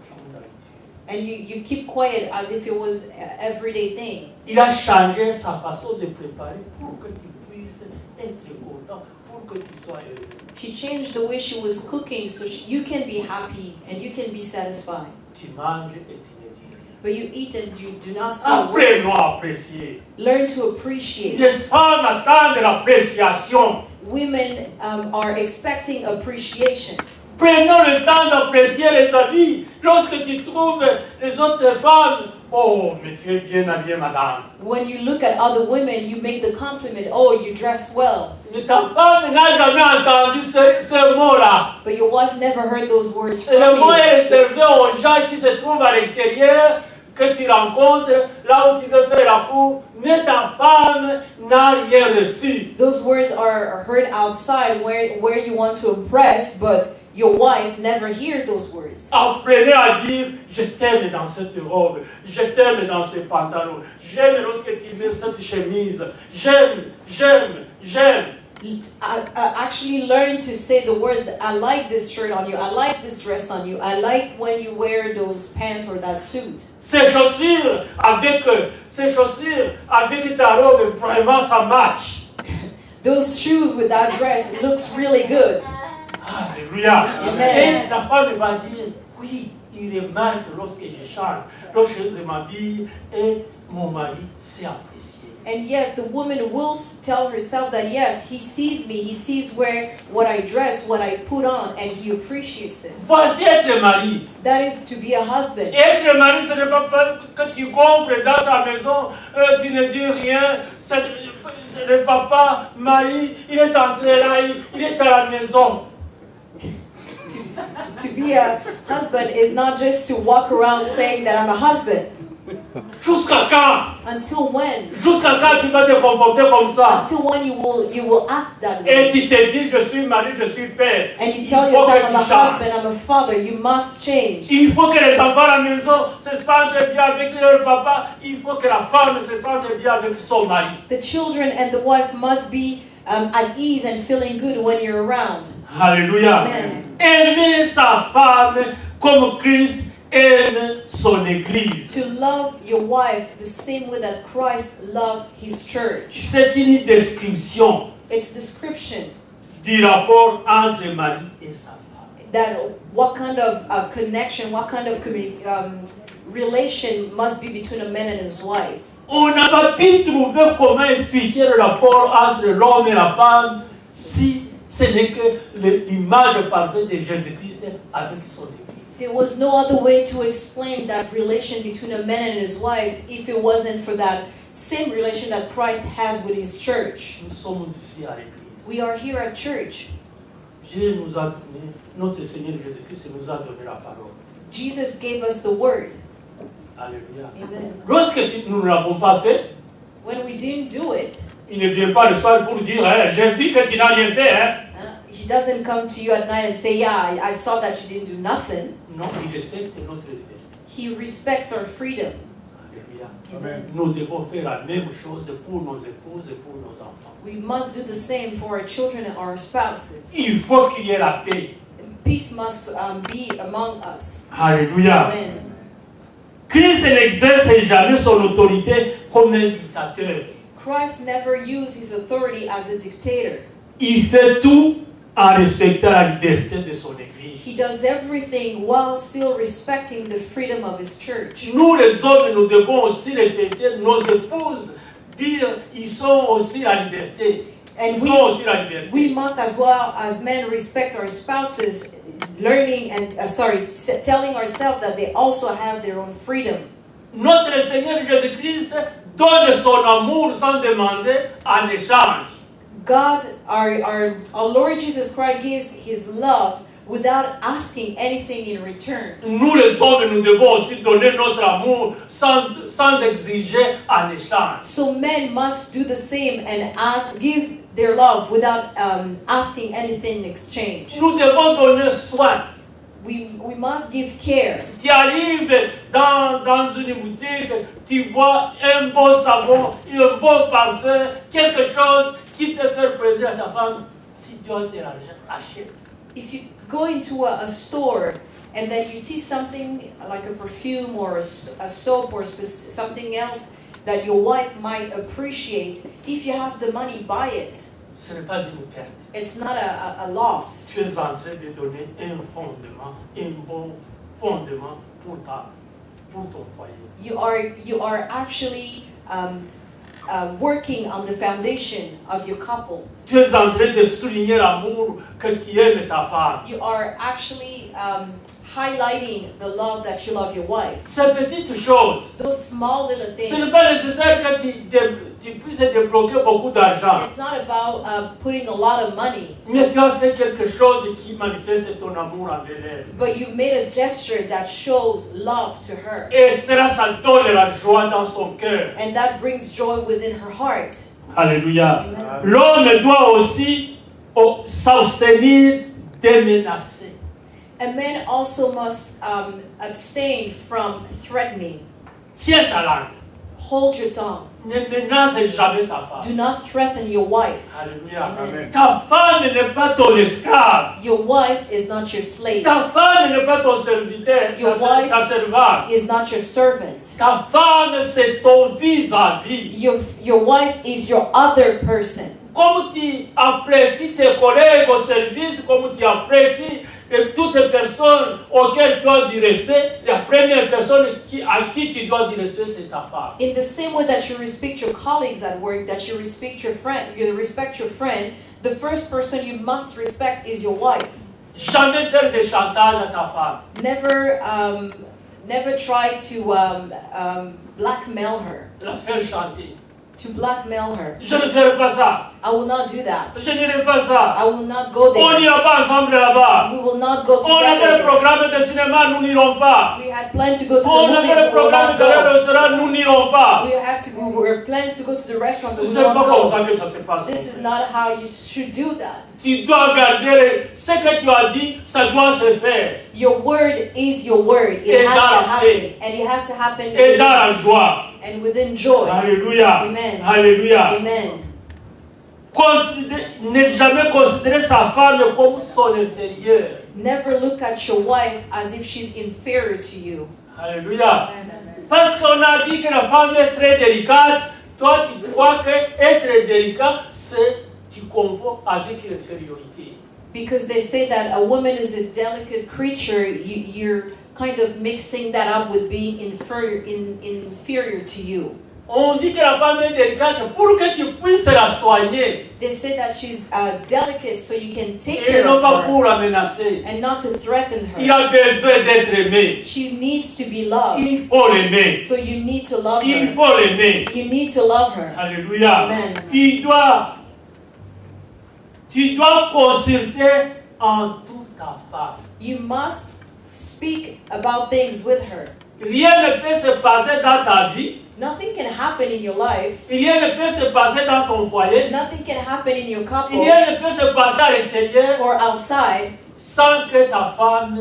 [SPEAKER 1] comme d'habitude.
[SPEAKER 4] And you keep quiet as if it was an everyday thing.
[SPEAKER 1] Il a changé sa façon de préparer pour que tu puisses être content, pour que tu sois heureux.
[SPEAKER 4] She changed the way she was cooking so you can be happy and you can be satisfied.
[SPEAKER 1] Tu manges et tu ne dis rien.
[SPEAKER 4] But you eat and you do not say a word.
[SPEAKER 1] Apprenons à apprécier.
[SPEAKER 4] Learn to appreciate.
[SPEAKER 1] Les femmes attendent l'appréciation.
[SPEAKER 4] Women are expecting appreciation.
[SPEAKER 1] Prenons le temps d'apprécier les amis. Lorsque tu trouves les autres femmes, oh, mais tu es bien habillée, madame.
[SPEAKER 4] When you look at other women, you make the compliment, oh, you dress well.
[SPEAKER 1] Mais ta femme n'a jamais entendu ce mot-là.
[SPEAKER 4] But your wife never heard those words
[SPEAKER 1] Et
[SPEAKER 4] from
[SPEAKER 1] le mot est
[SPEAKER 4] you.
[SPEAKER 1] réservé aux gens qui se trouvent à l'extérieur, que tu rencontres, là où tu veux faire la cour, mais ta femme n'a rien reçu.
[SPEAKER 4] Those words are heard outside where you want to impress, but your wife never hears those words.
[SPEAKER 1] Apprenez à dire, je t'aime dans cette robe, je t'aime dans ce pantalon, j'aime lorsque tu mets cette chemise, j'aime.
[SPEAKER 4] Actually learn to say the words that I like this shirt on you, I like this dress on you, I like when you wear those pants or that suit.
[SPEAKER 1] Ces chaussures avec ta robe, vraiment ça match.
[SPEAKER 4] Those shoes with that dress, it looks really good.
[SPEAKER 1] Alléluia.
[SPEAKER 4] Amen.
[SPEAKER 1] Et la femme va dire, oui, il remarque lorsque je chante, lorsque je m'habille, et mon mari s'est apprécié.
[SPEAKER 4] And yes, the woman will tell herself that yes, he sees me, he sees what I dress, what I put on, and he appreciates it.
[SPEAKER 1] Voici être mari.
[SPEAKER 4] That is to be a husband.
[SPEAKER 1] Être mari, ce n'est pas que tu gonfles dans ta maison, tu ne dis rien. C'est le papa, mari, il est entré là, il est à la maison.
[SPEAKER 4] To be a husband is not just to walk around saying that I'm a husband.
[SPEAKER 1] Jusqu'à quand?
[SPEAKER 4] Until when?
[SPEAKER 1] Jusqu'à quand tu vas te comporter comme ça?
[SPEAKER 4] Until when you will act that
[SPEAKER 1] Et
[SPEAKER 4] way.
[SPEAKER 1] tu te dis, je suis mari, je suis père.
[SPEAKER 4] And you tell
[SPEAKER 1] Il faut
[SPEAKER 4] yourself,
[SPEAKER 1] que
[SPEAKER 4] I'm a
[SPEAKER 1] tu changes.
[SPEAKER 4] husband, I'm a father. You must change.
[SPEAKER 1] Il faut que les enfants à la maison se sentent bien avec leur papa. Il faut que la femme se sente bien avec son mari.
[SPEAKER 4] The children and the wife must be at ease and feeling good when you're around.
[SPEAKER 1] Alléluia.
[SPEAKER 4] Amen.
[SPEAKER 1] Aimer sa femme comme Christ aime son église.
[SPEAKER 4] To love your wife the same way that Christ loved his church.
[SPEAKER 1] C'est une description
[SPEAKER 4] It's description
[SPEAKER 1] du rapport entre le mari et sa femme.
[SPEAKER 4] that what kind of connection, what kind of relation must be between a man and his wife.
[SPEAKER 1] On n'a pas pu trouver comment expliquer le rapport entre l'homme et la femme si ce n'est que l'image parfaite de Jésus-Christ avec son église.
[SPEAKER 4] There was no other way to explain that relation between a man and his wife if it wasn't for that same relation that Christ has with his church.
[SPEAKER 1] Nous sommes ici à l'église.
[SPEAKER 4] We are here at church.
[SPEAKER 1] Dieu nous a donné, notre Seigneur Jésus-Christ nous a donné la parole.
[SPEAKER 4] Jesus gave us the word.
[SPEAKER 1] Alléluia.
[SPEAKER 4] Amen.
[SPEAKER 1] Lorsque nous ne l'avons pas fait,
[SPEAKER 4] When we didn't do it,
[SPEAKER 1] il ne vient pas le soir pour dire, j'ai vu que tu n'as rien fait.
[SPEAKER 4] he doesn't come to you at night and say, yeah, I saw that you didn't do nothing.
[SPEAKER 1] Non, il respecte notre liberté.
[SPEAKER 4] He respects our freedom.
[SPEAKER 1] Alléluia.
[SPEAKER 2] Amen.
[SPEAKER 1] Nous devons faire la même chose pour nos épouses et pour nos enfants.
[SPEAKER 4] We must do the same for our children and our spouses.
[SPEAKER 1] Il faut qu'il y ait la paix.
[SPEAKER 4] Peace must be among us.
[SPEAKER 1] Alléluia.
[SPEAKER 4] Amen.
[SPEAKER 1] Christ n'exerce jamais son autorité comme un dictateur.
[SPEAKER 4] Christ never used his authority as a dictator.
[SPEAKER 1] Il fait tout en respectant la liberté de son Église.
[SPEAKER 4] He does everything while still respecting the freedom of his church.
[SPEAKER 1] Nous les hommes, nous devons aussi respecter nos épouses, dire ils sont aussi la liberté.
[SPEAKER 4] And
[SPEAKER 1] Ils sont aussi la liberté.
[SPEAKER 4] we must as well as men respect our spouses, learning and telling ourselves that they also have their own freedom.
[SPEAKER 1] Notre Seigneur Jésus-Christ donne son amour sans demander en échange.
[SPEAKER 4] God, our Lord Jesus Christ gives his love without asking anything in return.
[SPEAKER 1] Nous les hommes, nous devons aussi donner notre amour sans exiger en échange.
[SPEAKER 4] So men must do the same and give their love without asking anything in exchange.
[SPEAKER 1] Nous devons donner soin.
[SPEAKER 4] We must give care.
[SPEAKER 1] Tu arrives dans une boutique, tu vois un beau savon, un beau parfum, quelque chose qui peut faire plaisir à ta femme. Si tu as de l'argent, achète.
[SPEAKER 4] If you go into a store and then you see something like a perfume or a soap or something else that your wife might appreciate, if you have the money, buy it.
[SPEAKER 1] Ce n'est pas une perte.
[SPEAKER 4] It's not a loss.
[SPEAKER 1] Tu es en train de donner un fondement, un bon fondement pour ton foyer.
[SPEAKER 4] You are actually working on the foundation of your couple.
[SPEAKER 1] Tu es en train de souligner l'amour que tu aimes ta femme.
[SPEAKER 4] You are actually highlighting the love that you love your wife.
[SPEAKER 1] Ces petites choses.
[SPEAKER 4] Those small little
[SPEAKER 1] Ce
[SPEAKER 4] things.
[SPEAKER 1] n'est pas nécessaire que tu puisses débloquer beaucoup d'argent.
[SPEAKER 4] It's not about putting a lot of money,
[SPEAKER 1] Mais tu as fait quelque chose qui manifeste ton amour envers elle.
[SPEAKER 4] but you made a gesture that shows love to her.
[SPEAKER 1] Et cela, ça donne la joie dans son cœur.
[SPEAKER 4] And that brings joy within her heart.
[SPEAKER 1] Alléluia.
[SPEAKER 4] Amen.
[SPEAKER 1] L'homme doit aussi s'abstenir de menacer.
[SPEAKER 4] A man also must abstain from threatening.
[SPEAKER 1] Tiens ta langue.
[SPEAKER 4] Hold your tongue.
[SPEAKER 1] Ne menace jamais ta femme.
[SPEAKER 4] Do not threaten your wife.
[SPEAKER 1] Alléluia.
[SPEAKER 4] Amen.
[SPEAKER 1] Ta femme n'est pas ton esclave.
[SPEAKER 4] Your wife is not your slave.
[SPEAKER 1] Ta femme n'est pas ton serviteur,
[SPEAKER 4] Your wife
[SPEAKER 1] ta servante.
[SPEAKER 4] is not your servant.
[SPEAKER 1] Ta femme, c'est ton vis-à-vis.
[SPEAKER 4] Your wife is your other person.
[SPEAKER 1] Comme tu apprécies tes collègues au service, comme tu apprécies toutes les personnes auxquelles tu as du respect, la première personne à qui tu dois du respect, c'est ta femme.
[SPEAKER 4] In the same way that you respect your colleagues at work, that you respect your friend, the first person you must respect is your wife.
[SPEAKER 1] Jamais faire des chantages à ta femme.
[SPEAKER 4] Never try to blackmail her.
[SPEAKER 1] La faire chanter.
[SPEAKER 4] To blackmail her.
[SPEAKER 1] Je ne ferai pas ça.
[SPEAKER 4] I will not do that.
[SPEAKER 1] Je n'irai pas ça.
[SPEAKER 4] I will not go
[SPEAKER 1] On
[SPEAKER 4] there.
[SPEAKER 1] n'ira pas ensemble là-bas.
[SPEAKER 4] We will not go
[SPEAKER 1] On avait
[SPEAKER 4] together.
[SPEAKER 1] le programme de cinéma, nous n'irons pas.
[SPEAKER 4] We had planned to go to the
[SPEAKER 1] On
[SPEAKER 4] movies,
[SPEAKER 1] avait le
[SPEAKER 4] but we will
[SPEAKER 1] programme
[SPEAKER 4] not
[SPEAKER 1] de
[SPEAKER 4] go.
[SPEAKER 1] restaurant, nous n'irons pas.
[SPEAKER 4] We were plans to go to the restaurant, but we
[SPEAKER 1] C'est
[SPEAKER 4] will
[SPEAKER 1] pas
[SPEAKER 4] not
[SPEAKER 1] comme
[SPEAKER 4] go.
[SPEAKER 1] ça que ça se passe.
[SPEAKER 4] This is not how you should do that.
[SPEAKER 1] Tu dois garder ce que tu as dit, ça doit se faire.
[SPEAKER 4] Your word is your word.
[SPEAKER 1] Et
[SPEAKER 4] It has
[SPEAKER 1] dans
[SPEAKER 4] to
[SPEAKER 1] la
[SPEAKER 4] happen.
[SPEAKER 1] paix.
[SPEAKER 4] And it has to happen
[SPEAKER 1] Et dans la joie.
[SPEAKER 4] and within joy.
[SPEAKER 1] Alléluia.
[SPEAKER 4] Amen.
[SPEAKER 1] Alléluia.
[SPEAKER 4] Amen.
[SPEAKER 1] Ne jamais considérer sa femme comme son inférieur.
[SPEAKER 4] Never look at your wife as if she's inferior to you.
[SPEAKER 1] Alléluia. Parce qu'on a dit que la femme est très délicate. Toi, tu crois que être délicat, c'est tu convoques avec l'infériorité.
[SPEAKER 4] Because they say that a woman is a delicate creature, you're kind of mixing that up with being inferior to you.
[SPEAKER 1] On dit que la femme est délicate pour que tu puisses la soigner
[SPEAKER 4] They say that she's delicate so you can take
[SPEAKER 1] et
[SPEAKER 4] care
[SPEAKER 1] non
[SPEAKER 4] of
[SPEAKER 1] pas
[SPEAKER 4] her
[SPEAKER 1] pour la menacer.
[SPEAKER 4] and not to threaten
[SPEAKER 1] Il
[SPEAKER 4] her.
[SPEAKER 1] a besoin d'être aimé.
[SPEAKER 4] She needs to be loved.
[SPEAKER 1] Il faut l'aimer.
[SPEAKER 4] So you need to love
[SPEAKER 1] Il
[SPEAKER 4] her.
[SPEAKER 1] faut l'aimer.
[SPEAKER 4] You need to love her.
[SPEAKER 1] Alléluia.
[SPEAKER 4] Amen.
[SPEAKER 1] Tu dois consulter en tout ta femme.
[SPEAKER 4] You must speak about things with her.
[SPEAKER 1] Rien ne peut se passer dans ta vie.
[SPEAKER 4] Nothing can happen in your life.
[SPEAKER 1] Rien ne peut se passer dans ton foyer.
[SPEAKER 4] Nothing can happen in your couple
[SPEAKER 1] Rien ne peut se passer à l'extérieur
[SPEAKER 4] or outside
[SPEAKER 1] sans que ta femme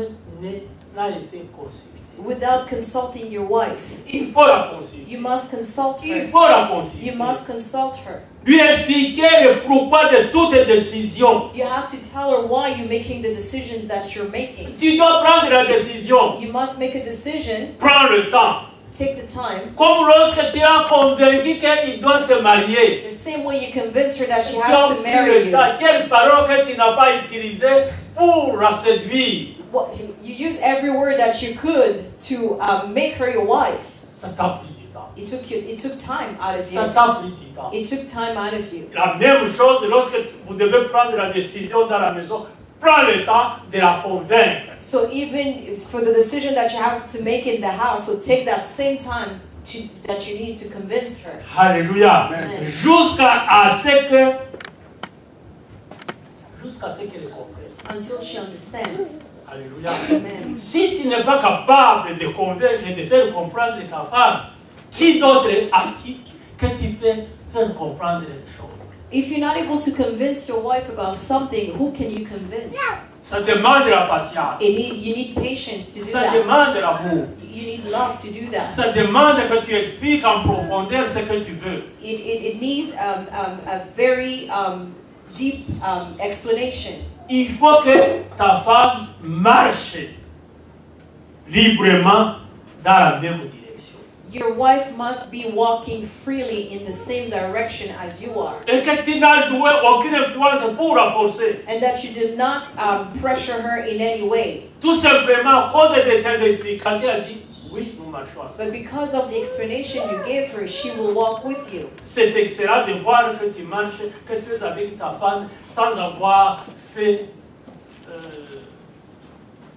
[SPEAKER 1] n'a été consultée.
[SPEAKER 4] without consulting your wife.
[SPEAKER 1] Il faut la consulter.
[SPEAKER 4] You must consult
[SPEAKER 1] Il
[SPEAKER 4] her.
[SPEAKER 1] faut la consulter.
[SPEAKER 4] You must consult her.
[SPEAKER 1] Lui expliquer le pourquoi de toutes les décisions.
[SPEAKER 4] You have to tell her why you're making the decisions that you're making.
[SPEAKER 1] Tu dois prendre la décision.
[SPEAKER 4] You must make a decision.
[SPEAKER 1] Prends le temps.
[SPEAKER 4] Take the time.
[SPEAKER 1] Comme lorsque tu as convaincu qu'il doit te marier.
[SPEAKER 4] The same way you convince her that she
[SPEAKER 1] Tu as
[SPEAKER 4] has to
[SPEAKER 1] pris
[SPEAKER 4] marry
[SPEAKER 1] le
[SPEAKER 4] you.
[SPEAKER 1] temps. Quelle parole que tu n'as pas utilisée pour la séduire.
[SPEAKER 4] You use every word that you could to make her your wife.
[SPEAKER 1] Ça t'a pris du temps.
[SPEAKER 4] It took time out of
[SPEAKER 1] Ça
[SPEAKER 4] you.
[SPEAKER 1] t'a pris du temps.
[SPEAKER 4] It took time out of you.
[SPEAKER 1] La même chose lorsque vous devez prendre la décision dans la maison. Prends le temps de la convaincre.
[SPEAKER 4] So even for the decision that you have to make in the house, so take that same time that you need to convince her.
[SPEAKER 1] Alléluia.
[SPEAKER 4] Amen.
[SPEAKER 1] Jusqu'à ce qu'elle comprenne.
[SPEAKER 4] Until she understands.
[SPEAKER 1] Alléluia.
[SPEAKER 4] Amen.
[SPEAKER 1] Si tu n'es pas capable de convaincre et de faire comprendre ta femme, qui d'autre à qui que tu peux faire comprendre les choses?
[SPEAKER 4] If you're not able to convince your wife about something, who can you convince?
[SPEAKER 1] Ça demande la patience.
[SPEAKER 4] You need patience to do
[SPEAKER 1] Ça
[SPEAKER 4] that.
[SPEAKER 1] demande l'amour.
[SPEAKER 4] You need love to do that.
[SPEAKER 1] Ça demande que tu expliques en profondeur ce que tu veux.
[SPEAKER 4] It needs a very deep explanation.
[SPEAKER 1] Il faut que ta femme marche librement dans la même direction.
[SPEAKER 4] Your wife must be walking freely in the same direction as you are.
[SPEAKER 1] Et que tu n'as joué aucune influence pour la forcer.
[SPEAKER 4] And that you did not pressure her in any way.
[SPEAKER 1] Tout simplement, à cause de tes explications, elle dit, oui, nous marchons ensemble.
[SPEAKER 4] But because of the explanation you gave her, she will walk with you.
[SPEAKER 1] C'est excellent de voir que tu marches, que tu es avec ta femme sans avoir fait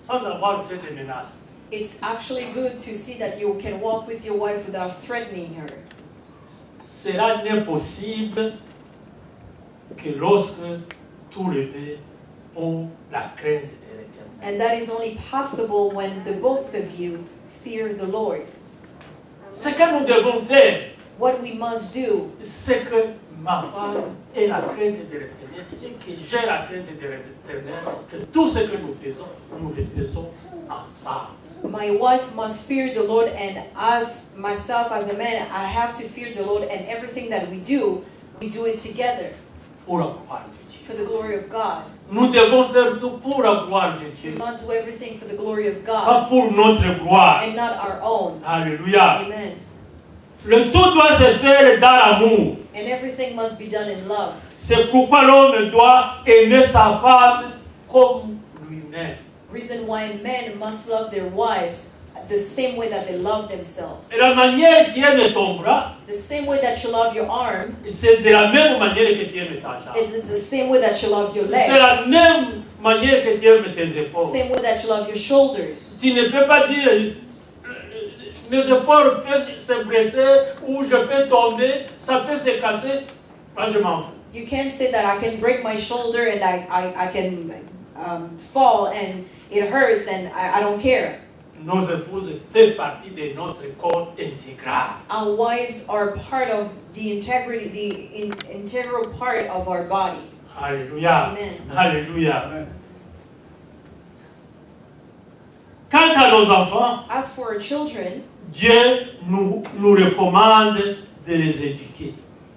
[SPEAKER 1] sans avoir fait de menaces.
[SPEAKER 4] It's actually good to see that you can walk with your wife without threatening her.
[SPEAKER 1] Cela n'est possible que lorsque tous les deux ont la crainte de l'Éternel.
[SPEAKER 4] And that is only possible when the both of you fear the Lord.
[SPEAKER 1] Ce que nous devons faire,
[SPEAKER 4] What we must do
[SPEAKER 1] c'est que ma femme ait la crainte de l'Éternel et que j'ai la crainte de l'Éternel, que tout ce que nous le faisons ensemble.
[SPEAKER 4] My wife must fear the Lord, and as myself, as a man, I have to fear the Lord, and everything that we do it together
[SPEAKER 1] Pour la gloire de Dieu.
[SPEAKER 4] for the glory of God.
[SPEAKER 1] Nous devons faire tout pour la gloire de
[SPEAKER 4] We
[SPEAKER 1] Dieu,
[SPEAKER 4] must do everything for the glory of
[SPEAKER 1] pas
[SPEAKER 4] God
[SPEAKER 1] pour notre gloire.
[SPEAKER 4] and not our own.
[SPEAKER 1] Alléluia.
[SPEAKER 4] Amen.
[SPEAKER 1] Le tout doit se faire dans l'amour.
[SPEAKER 4] And everything must be done in love.
[SPEAKER 1] C'est pourquoi l'homme doit aimer sa femme comme lui-même.
[SPEAKER 4] Reason why men must love their wives the same way that they love themselves.
[SPEAKER 1] Et la manière qui aime ton bras,
[SPEAKER 4] The same way that you love your arm
[SPEAKER 1] c'est de la même manière que tu aimes ta jambe.
[SPEAKER 4] is the same way that you love your
[SPEAKER 1] C'est
[SPEAKER 4] leg.
[SPEAKER 1] la même manière que tu aimes tes épaules.
[SPEAKER 4] Same way that you love your shoulders.
[SPEAKER 1] Tu ne peux pas dire mes épaules peuvent se blesser ou je peux tomber, ça peut se casser. Moi, je m'en fous.
[SPEAKER 4] You can't say that I can break my shoulder and I can fall and it hurts and I don't care.
[SPEAKER 1] Nos épouses font partie de notre corps intégral.
[SPEAKER 4] Our wives are part of the integrity, integral part of our body.
[SPEAKER 1] Alléluia.
[SPEAKER 4] Amen.
[SPEAKER 1] Alléluia. Quant à nos enfants,
[SPEAKER 4] As for our children,
[SPEAKER 1] Dieu nous recommande de les éduquer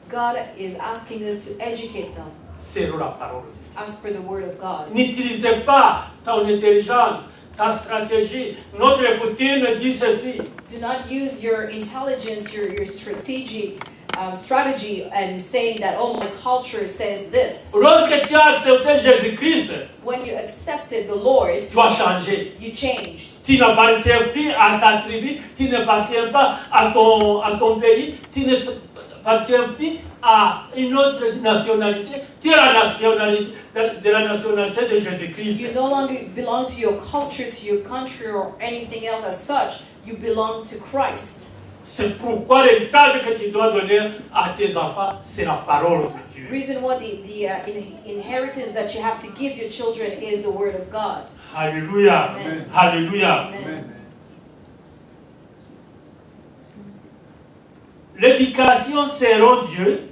[SPEAKER 4] God is asking us to educate them
[SPEAKER 1] selon la parole de Dieu.
[SPEAKER 4] as per the word of God.
[SPEAKER 1] N'utilisez pas ton intelligence, ta stratégie. Notre coutume dit ceci.
[SPEAKER 4] Do not use your intelligence, your strategy and saying that, oh, my culture says this.
[SPEAKER 1] Lorsque tu as accepté Jésus-Christ,
[SPEAKER 4] When you accepted the Lord,
[SPEAKER 1] tu as changé.
[SPEAKER 4] you changed.
[SPEAKER 1] Tu n'appartiens plus à ta tribu, tu n'appartiens pas à ton pays, tu n'appartiens plus à une autre nationalité. Tu es la nationalité de la nationalité de Jésus-Christ.
[SPEAKER 4] You no longer belong to your culture, to your country, or anything else as such. You belong to Christ.
[SPEAKER 1] C'est pourquoi l'héritage que tu dois donner à tes enfants, c'est la parole de Dieu.
[SPEAKER 4] Reason why the inheritance that you have to give your children is the word of God.
[SPEAKER 1] Alléluia.
[SPEAKER 4] Amen.
[SPEAKER 1] Alléluia.
[SPEAKER 4] Amen.
[SPEAKER 1] L'éducation selon Dieu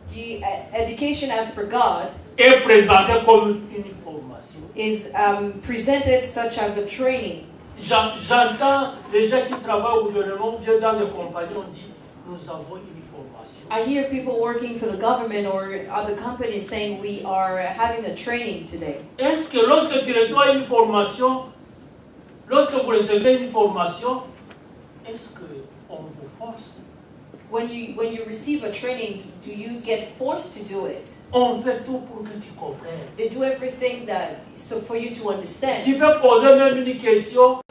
[SPEAKER 4] The education as per God
[SPEAKER 1] est présentée comme une formation.
[SPEAKER 4] is presented such as a training.
[SPEAKER 1] J'entends les gens qui travaillent au gouvernement ou bien dans les compagnies, on dit nous avons une formation.
[SPEAKER 4] I hear people working for the government or other companies saying we are having a training today.
[SPEAKER 1] Est-ce que lorsque tu reçois une formation, lorsque vous recevez une formation, est-ce qu'on vous force?
[SPEAKER 4] When you receive a training, do you get forced to do it?
[SPEAKER 1] On fait tout pour que tu comprennes.
[SPEAKER 4] They do everything so for you to
[SPEAKER 1] Tu
[SPEAKER 4] understand.
[SPEAKER 1] peux poser même une question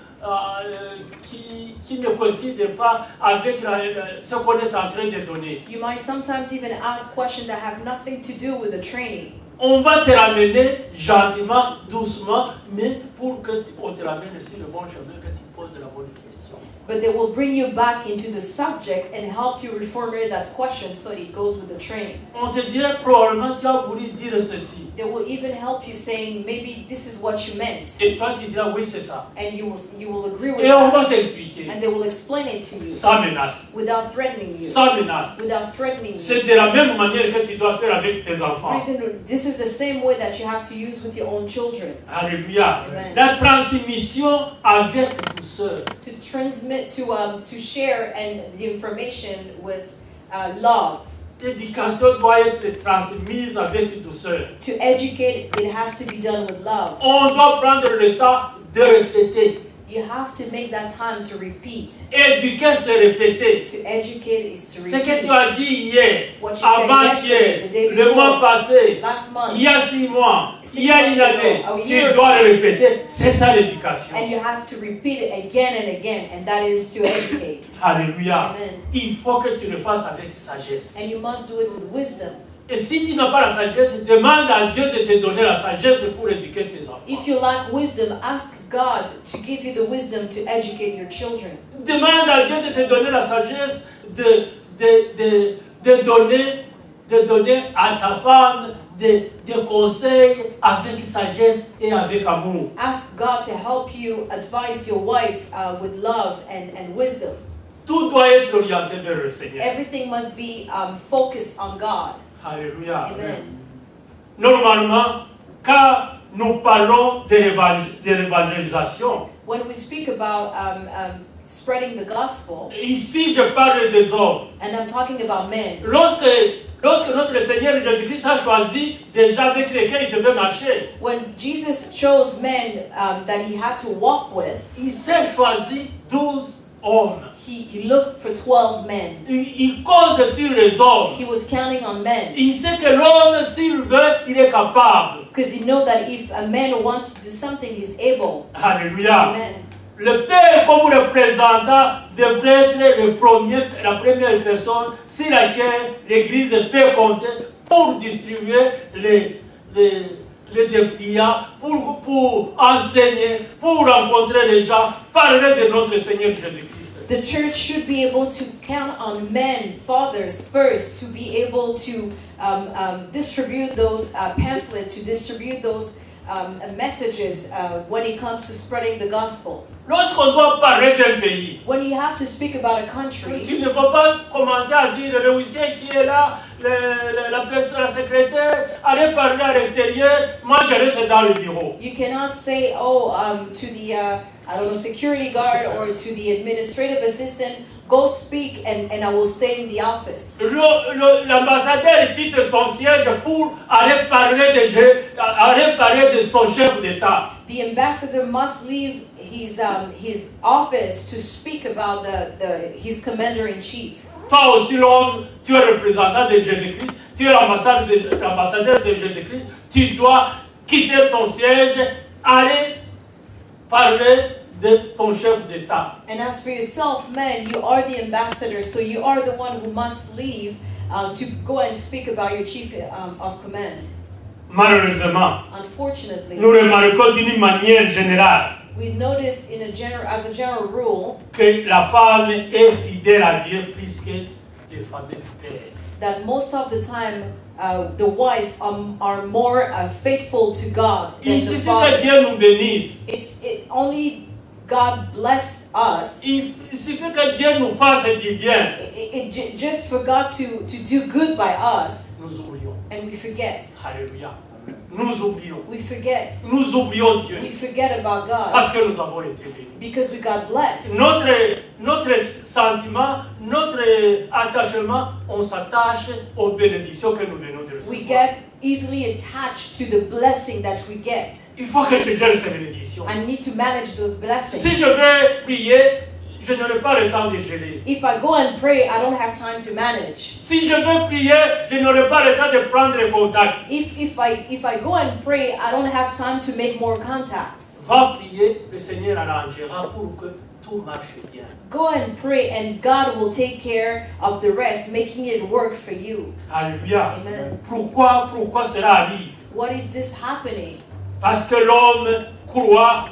[SPEAKER 1] qui ne coïncide pas avec ce qu'on est en train de donner.
[SPEAKER 4] You might sometimes even ask questions that have nothing to do with the training.
[SPEAKER 1] On va te ramener gentiment, doucement, mais pour qu'on te ramène sur le bon chemin, que tu poses la bonne question.
[SPEAKER 4] But they will bring you back into the subject and help you reformulate that question so it goes with the training.
[SPEAKER 1] On te dirait probablement tu as voulu dire ceci.
[SPEAKER 4] They will even help you saying maybe this is what you meant,
[SPEAKER 1] Et toi tu diras oui c'est ça.
[SPEAKER 4] and you will agree with
[SPEAKER 1] Et on va
[SPEAKER 4] that,
[SPEAKER 1] t'expliquer.
[SPEAKER 4] and they will explain it to you
[SPEAKER 1] Sans menace.
[SPEAKER 4] without threatening you.
[SPEAKER 1] Sans menace.
[SPEAKER 4] Without threatening you.
[SPEAKER 1] C'est de la même manière que tu dois faire avec tes enfants.
[SPEAKER 4] This is the same way that you have to use with your own children.
[SPEAKER 1] Alléluia.
[SPEAKER 4] Amen.
[SPEAKER 1] La transmission avec douceur.
[SPEAKER 4] To transmit, to share and the information with love.
[SPEAKER 1] L'éducation doit être transmise avec douceur.
[SPEAKER 4] To educate, it has to be done with love.
[SPEAKER 1] On doit prendre le temps de répéter.
[SPEAKER 4] You have to make that time to repeat.
[SPEAKER 1] Éduquer, c'est répéter.
[SPEAKER 4] To educate is to
[SPEAKER 1] Ce que
[SPEAKER 4] repeat.
[SPEAKER 1] tu as dit hier,
[SPEAKER 4] What you said yesterday, the day
[SPEAKER 1] avant-hier, le mois
[SPEAKER 4] before,
[SPEAKER 1] passé,
[SPEAKER 4] last month,
[SPEAKER 1] il y a 6 mois,
[SPEAKER 4] 6
[SPEAKER 1] il y a une
[SPEAKER 4] months ago,
[SPEAKER 1] année,
[SPEAKER 4] a
[SPEAKER 1] tu
[SPEAKER 4] year
[SPEAKER 1] dois le répéter. C'est ça l'éducation.
[SPEAKER 4] and you have to repeat it again and again, and that is to educate.
[SPEAKER 1] Alléluia.
[SPEAKER 4] Amen.
[SPEAKER 1] Il faut que tu le fasses avec sagesse.
[SPEAKER 4] And you must do it with wisdom.
[SPEAKER 1] Et si tu n'as pas la sagesse, demande à Dieu de te donner la sagesse pour éduquer tes enfants.
[SPEAKER 4] If you lack wisdom, ask God to give you the wisdom to educate your children.
[SPEAKER 1] Demande à Dieu de te donner la sagesse de donner à ta femme des conseils avec sagesse et avec amour.
[SPEAKER 4] Ask God to help you advise your wife with love and wisdom.
[SPEAKER 1] Tout doit être orienté vers le Seigneur.
[SPEAKER 4] Everything must be focused on God.
[SPEAKER 1] Alléluia.
[SPEAKER 4] Amen.
[SPEAKER 1] Normalement, quand nous parlons de l'évangélisation,
[SPEAKER 4] When we speak about spreading the gospel,
[SPEAKER 1] ici je parle des hommes.
[SPEAKER 4] and I'm talking about men,
[SPEAKER 1] Lorsque notre Seigneur Jésus-Christ a choisi des gens avec lesquels il devait marcher,
[SPEAKER 4] when Jesus chose men that he had to walk with,
[SPEAKER 1] il s'est choisi 12 hommes.
[SPEAKER 4] he looked for 12 men.
[SPEAKER 1] Il compte sur les hommes.
[SPEAKER 4] He was counting on men
[SPEAKER 1] Il sait que l'homme, s'il veut, il est capable.
[SPEAKER 4] because he know that if a man wants to do something, he's able.
[SPEAKER 1] Alléluia.
[SPEAKER 4] Amen.
[SPEAKER 1] Le père, comme représentant, devrait être la première personne sur laquelle l'Église peut compter pour distribuer les dépliants, pour enseigner, pour rencontrer les gens, parler de notre Seigneur Jésus-Christ.
[SPEAKER 4] The church should be able to count on men, fathers first, to be able to distribute those pamphlets, to distribute those messages when it comes to spreading the gospel.
[SPEAKER 1] Lorsqu'on doit parler d'un pays,
[SPEAKER 4] When you have to speak about a country,
[SPEAKER 1] tu ne vas pas commencer à dire le huissier qui est là, la personne, la secrétaire, allez parler à l'extérieur, moi je reste dans le bureau.
[SPEAKER 4] you cannot say, to the I don't know, security guard or to the administrative assistant, go speak and I will stay in the office.
[SPEAKER 1] L'ambassadeur quitte son siège pour aller parler de son chef d'État.
[SPEAKER 4] The ambassador must leave his office to speak about his commander-in-chief.
[SPEAKER 1] Toi aussi, l'homme, tu es représentant de Jésus-Christ, tu es l'ambassadeur de Jésus-Christ, tu dois quitter ton siège, aller parler de ton chef d'État.
[SPEAKER 4] And as for yourself, man, you are the ambassador, so you are the one who must leave to go and speak about your chief of command.
[SPEAKER 1] Malheureusement,
[SPEAKER 4] Unfortunately,
[SPEAKER 1] nous remarquons d'une manière générale
[SPEAKER 4] we notice as a general rule
[SPEAKER 1] que la femme est fidèle à Dieu plus que les femmes pères.
[SPEAKER 4] that most of the time the wife are more faithful to God than
[SPEAKER 1] Il
[SPEAKER 4] the
[SPEAKER 1] suffit que
[SPEAKER 4] father.
[SPEAKER 1] Dieu nous bénisse.
[SPEAKER 4] Only God blessed us.
[SPEAKER 1] Il suffit que Dieu nous fasse du bien.
[SPEAKER 4] Just for God to do good by us,
[SPEAKER 1] Nous oublions.
[SPEAKER 4] and we forget.
[SPEAKER 1] Alléluia. Nous oublions.
[SPEAKER 4] We forget.
[SPEAKER 1] Nous oublions Dieu.
[SPEAKER 4] We forget about God
[SPEAKER 1] Parce que nous avons été bénis.
[SPEAKER 4] because we got blessed.
[SPEAKER 1] Notre sentiment, notre attachement, on s'attache aux bénédictions que nous venons de
[SPEAKER 4] We
[SPEAKER 1] recevoir.
[SPEAKER 4] get easily attached to the blessing that we get.
[SPEAKER 1] Il faut que je gère ces bénédictions.
[SPEAKER 4] I need to manage those blessings.
[SPEAKER 1] Si je vais prier, je n'aurai pas le temps de gérer.
[SPEAKER 4] If I go and pray, I don't have time to manage.
[SPEAKER 1] Si je veux prier, je n'aurai pas le temps de prendre les contacts.
[SPEAKER 4] If I go and pray, I don't have time to make more contacts.
[SPEAKER 1] Va prier, le Seigneur arrangera pour que tout marche bien.
[SPEAKER 4] Go and pray and God will take care of the rest, making it work for you.
[SPEAKER 1] Alléluia.
[SPEAKER 4] Amen.
[SPEAKER 1] Pourquoi cela arrive?
[SPEAKER 4] What is this happening?
[SPEAKER 1] Parce que l'homme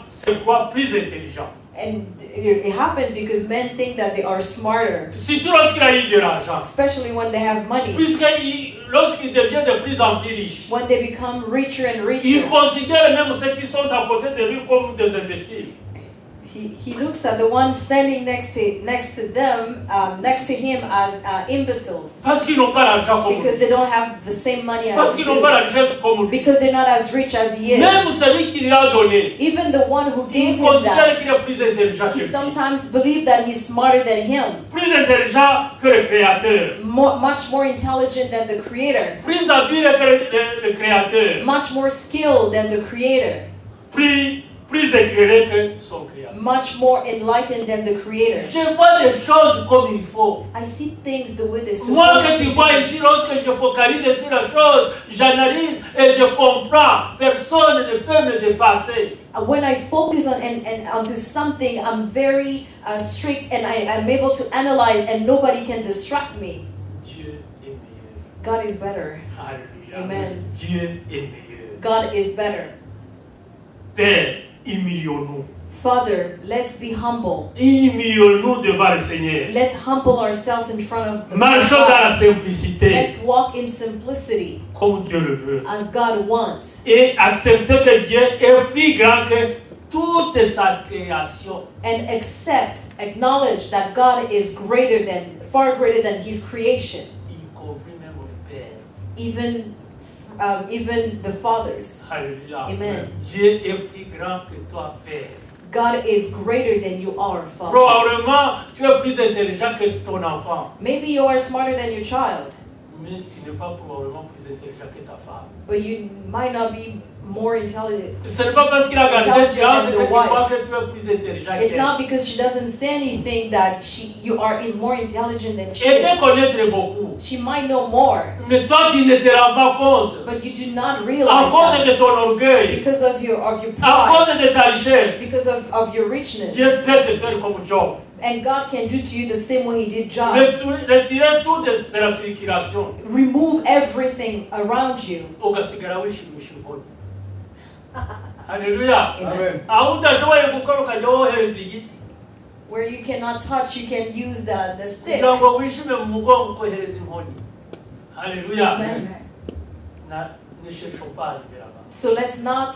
[SPEAKER 1] se croit plus intelligent.
[SPEAKER 4] And it happens because men think that they are smarter,
[SPEAKER 1] Surtout lorsqu'il a eu de l'argent.
[SPEAKER 4] especially when they have money.
[SPEAKER 1] Lorsqu'il devient de plus en plus riche,
[SPEAKER 4] When they become richer and
[SPEAKER 1] il
[SPEAKER 4] richer,
[SPEAKER 1] considère même ceux qui sont à côté de lui comme des imbéciles.
[SPEAKER 4] he looks at the ones standing next to him as imbeciles
[SPEAKER 1] Parce qu'ils n'ont pas l'argent comme lui.
[SPEAKER 4] because they don't have the same money
[SPEAKER 1] Parce
[SPEAKER 4] as
[SPEAKER 1] qu'ils
[SPEAKER 4] he
[SPEAKER 1] n'ont pas la
[SPEAKER 4] do,
[SPEAKER 1] richesse comme lui.
[SPEAKER 4] because they're not as rich as he
[SPEAKER 1] Même
[SPEAKER 4] is.
[SPEAKER 1] celui qui lui a donné,
[SPEAKER 4] Even the one who gave
[SPEAKER 1] il
[SPEAKER 4] him
[SPEAKER 1] considère
[SPEAKER 4] that,
[SPEAKER 1] qu'il est plus intelligent que
[SPEAKER 4] he
[SPEAKER 1] lui.
[SPEAKER 4] sometimes believes that he's smarter than him,
[SPEAKER 1] Plus intelligent que le Créateur.
[SPEAKER 4] much more intelligent than the Creator,
[SPEAKER 1] Plus habile que le Créateur.
[SPEAKER 4] much more skilled than the Creator,
[SPEAKER 1] Plus éclairé que son Créateur.
[SPEAKER 4] much more enlightened than the Creator.
[SPEAKER 1] Je vois des choses comme il faut.
[SPEAKER 4] I see things the way they're
[SPEAKER 1] Moi,
[SPEAKER 4] supposed
[SPEAKER 1] que tu
[SPEAKER 4] to
[SPEAKER 1] vois
[SPEAKER 4] be.
[SPEAKER 1] ici, lorsque je focalise sur la chose, j'analyse et je comprends. Personne ne peut me dépasser.
[SPEAKER 4] When I focus on and onto something, I'm very strict and I'm able to analyze and nobody can distract me.
[SPEAKER 1] Dieu est meilleur.
[SPEAKER 4] God is better.
[SPEAKER 1] Alléluia.
[SPEAKER 4] Amen.
[SPEAKER 1] Dieu est meilleur.
[SPEAKER 4] God is better.
[SPEAKER 1] Père, humilions-nous.
[SPEAKER 4] Father, let's be humble.
[SPEAKER 1] Humilions-nous devant le Seigneur.
[SPEAKER 4] Let's humble ourselves in front of the
[SPEAKER 1] Marchons dans la
[SPEAKER 4] God.
[SPEAKER 1] simplicité,
[SPEAKER 4] Let's walk in simplicity
[SPEAKER 1] comme Dieu le veut.
[SPEAKER 4] as God wants.
[SPEAKER 1] Et accepter que Dieu est plus grand que toute sa création.
[SPEAKER 4] And acknowledge that God is far greater than His creation.
[SPEAKER 1] Y compris même le Père.
[SPEAKER 4] Even the fathers.
[SPEAKER 1] Alléluia.
[SPEAKER 4] Amen.
[SPEAKER 1] Dieu est plus grand que toi, Père.
[SPEAKER 4] God is greater than you are, Father.
[SPEAKER 1] Probablement, tu es plus intelligent que ton enfant.
[SPEAKER 4] Maybe you are smarter than your child,
[SPEAKER 1] Mais tu n'es pas probablement plus intelligent que ta femme.
[SPEAKER 4] but you might not be more intelligent.
[SPEAKER 1] Ce n'est pas parce qu'il a gardé
[SPEAKER 4] Intelligent
[SPEAKER 1] silence
[SPEAKER 4] than
[SPEAKER 1] que
[SPEAKER 4] the
[SPEAKER 1] tu
[SPEAKER 4] wife.
[SPEAKER 1] crois que tu es plus intelligent
[SPEAKER 4] It's
[SPEAKER 1] qu'elle.
[SPEAKER 4] not because she doesn't say anything that you are more intelligent than she
[SPEAKER 1] Elle peut
[SPEAKER 4] is.
[SPEAKER 1] connaître beaucoup.
[SPEAKER 4] She might know more,
[SPEAKER 1] Mais toi, tu ne te rends pas compte.
[SPEAKER 4] but you do not
[SPEAKER 1] À
[SPEAKER 4] realize
[SPEAKER 1] cause
[SPEAKER 4] that
[SPEAKER 1] de ton orgueil,
[SPEAKER 4] because of your
[SPEAKER 1] à
[SPEAKER 4] pride,
[SPEAKER 1] cause de ta richesse,
[SPEAKER 4] because of your richness.
[SPEAKER 1] Dieu peut te faire comme Job.
[SPEAKER 4] And God can do to you the same way He did Job.
[SPEAKER 1] Retirer tout de la circulation.
[SPEAKER 4] Remove everything around you.
[SPEAKER 1] Ugasigara wishimishimoni. Hallelujah.
[SPEAKER 2] Amen.
[SPEAKER 1] Hautashoboye gukora ukajya wohereza igiti.
[SPEAKER 4] Where you cannot touch, you can use the stick.
[SPEAKER 1] Kugira ngo wishime mu mugongo ukohereza inkoni. Hallelujah.
[SPEAKER 4] Amen.
[SPEAKER 1] Na ne cherchons pas à arriver là-bas.
[SPEAKER 4] So let's not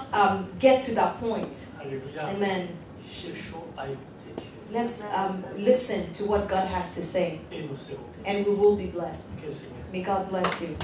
[SPEAKER 4] get to that point.
[SPEAKER 1] Alléluia.
[SPEAKER 4] Amen.
[SPEAKER 1] Cherchons à écouter Dieu.
[SPEAKER 4] Let's listen to what God has to say,
[SPEAKER 1] Et nous serons bénis.
[SPEAKER 4] and we will be blessed.
[SPEAKER 1] Que le Seigneur.
[SPEAKER 4] May God bless you.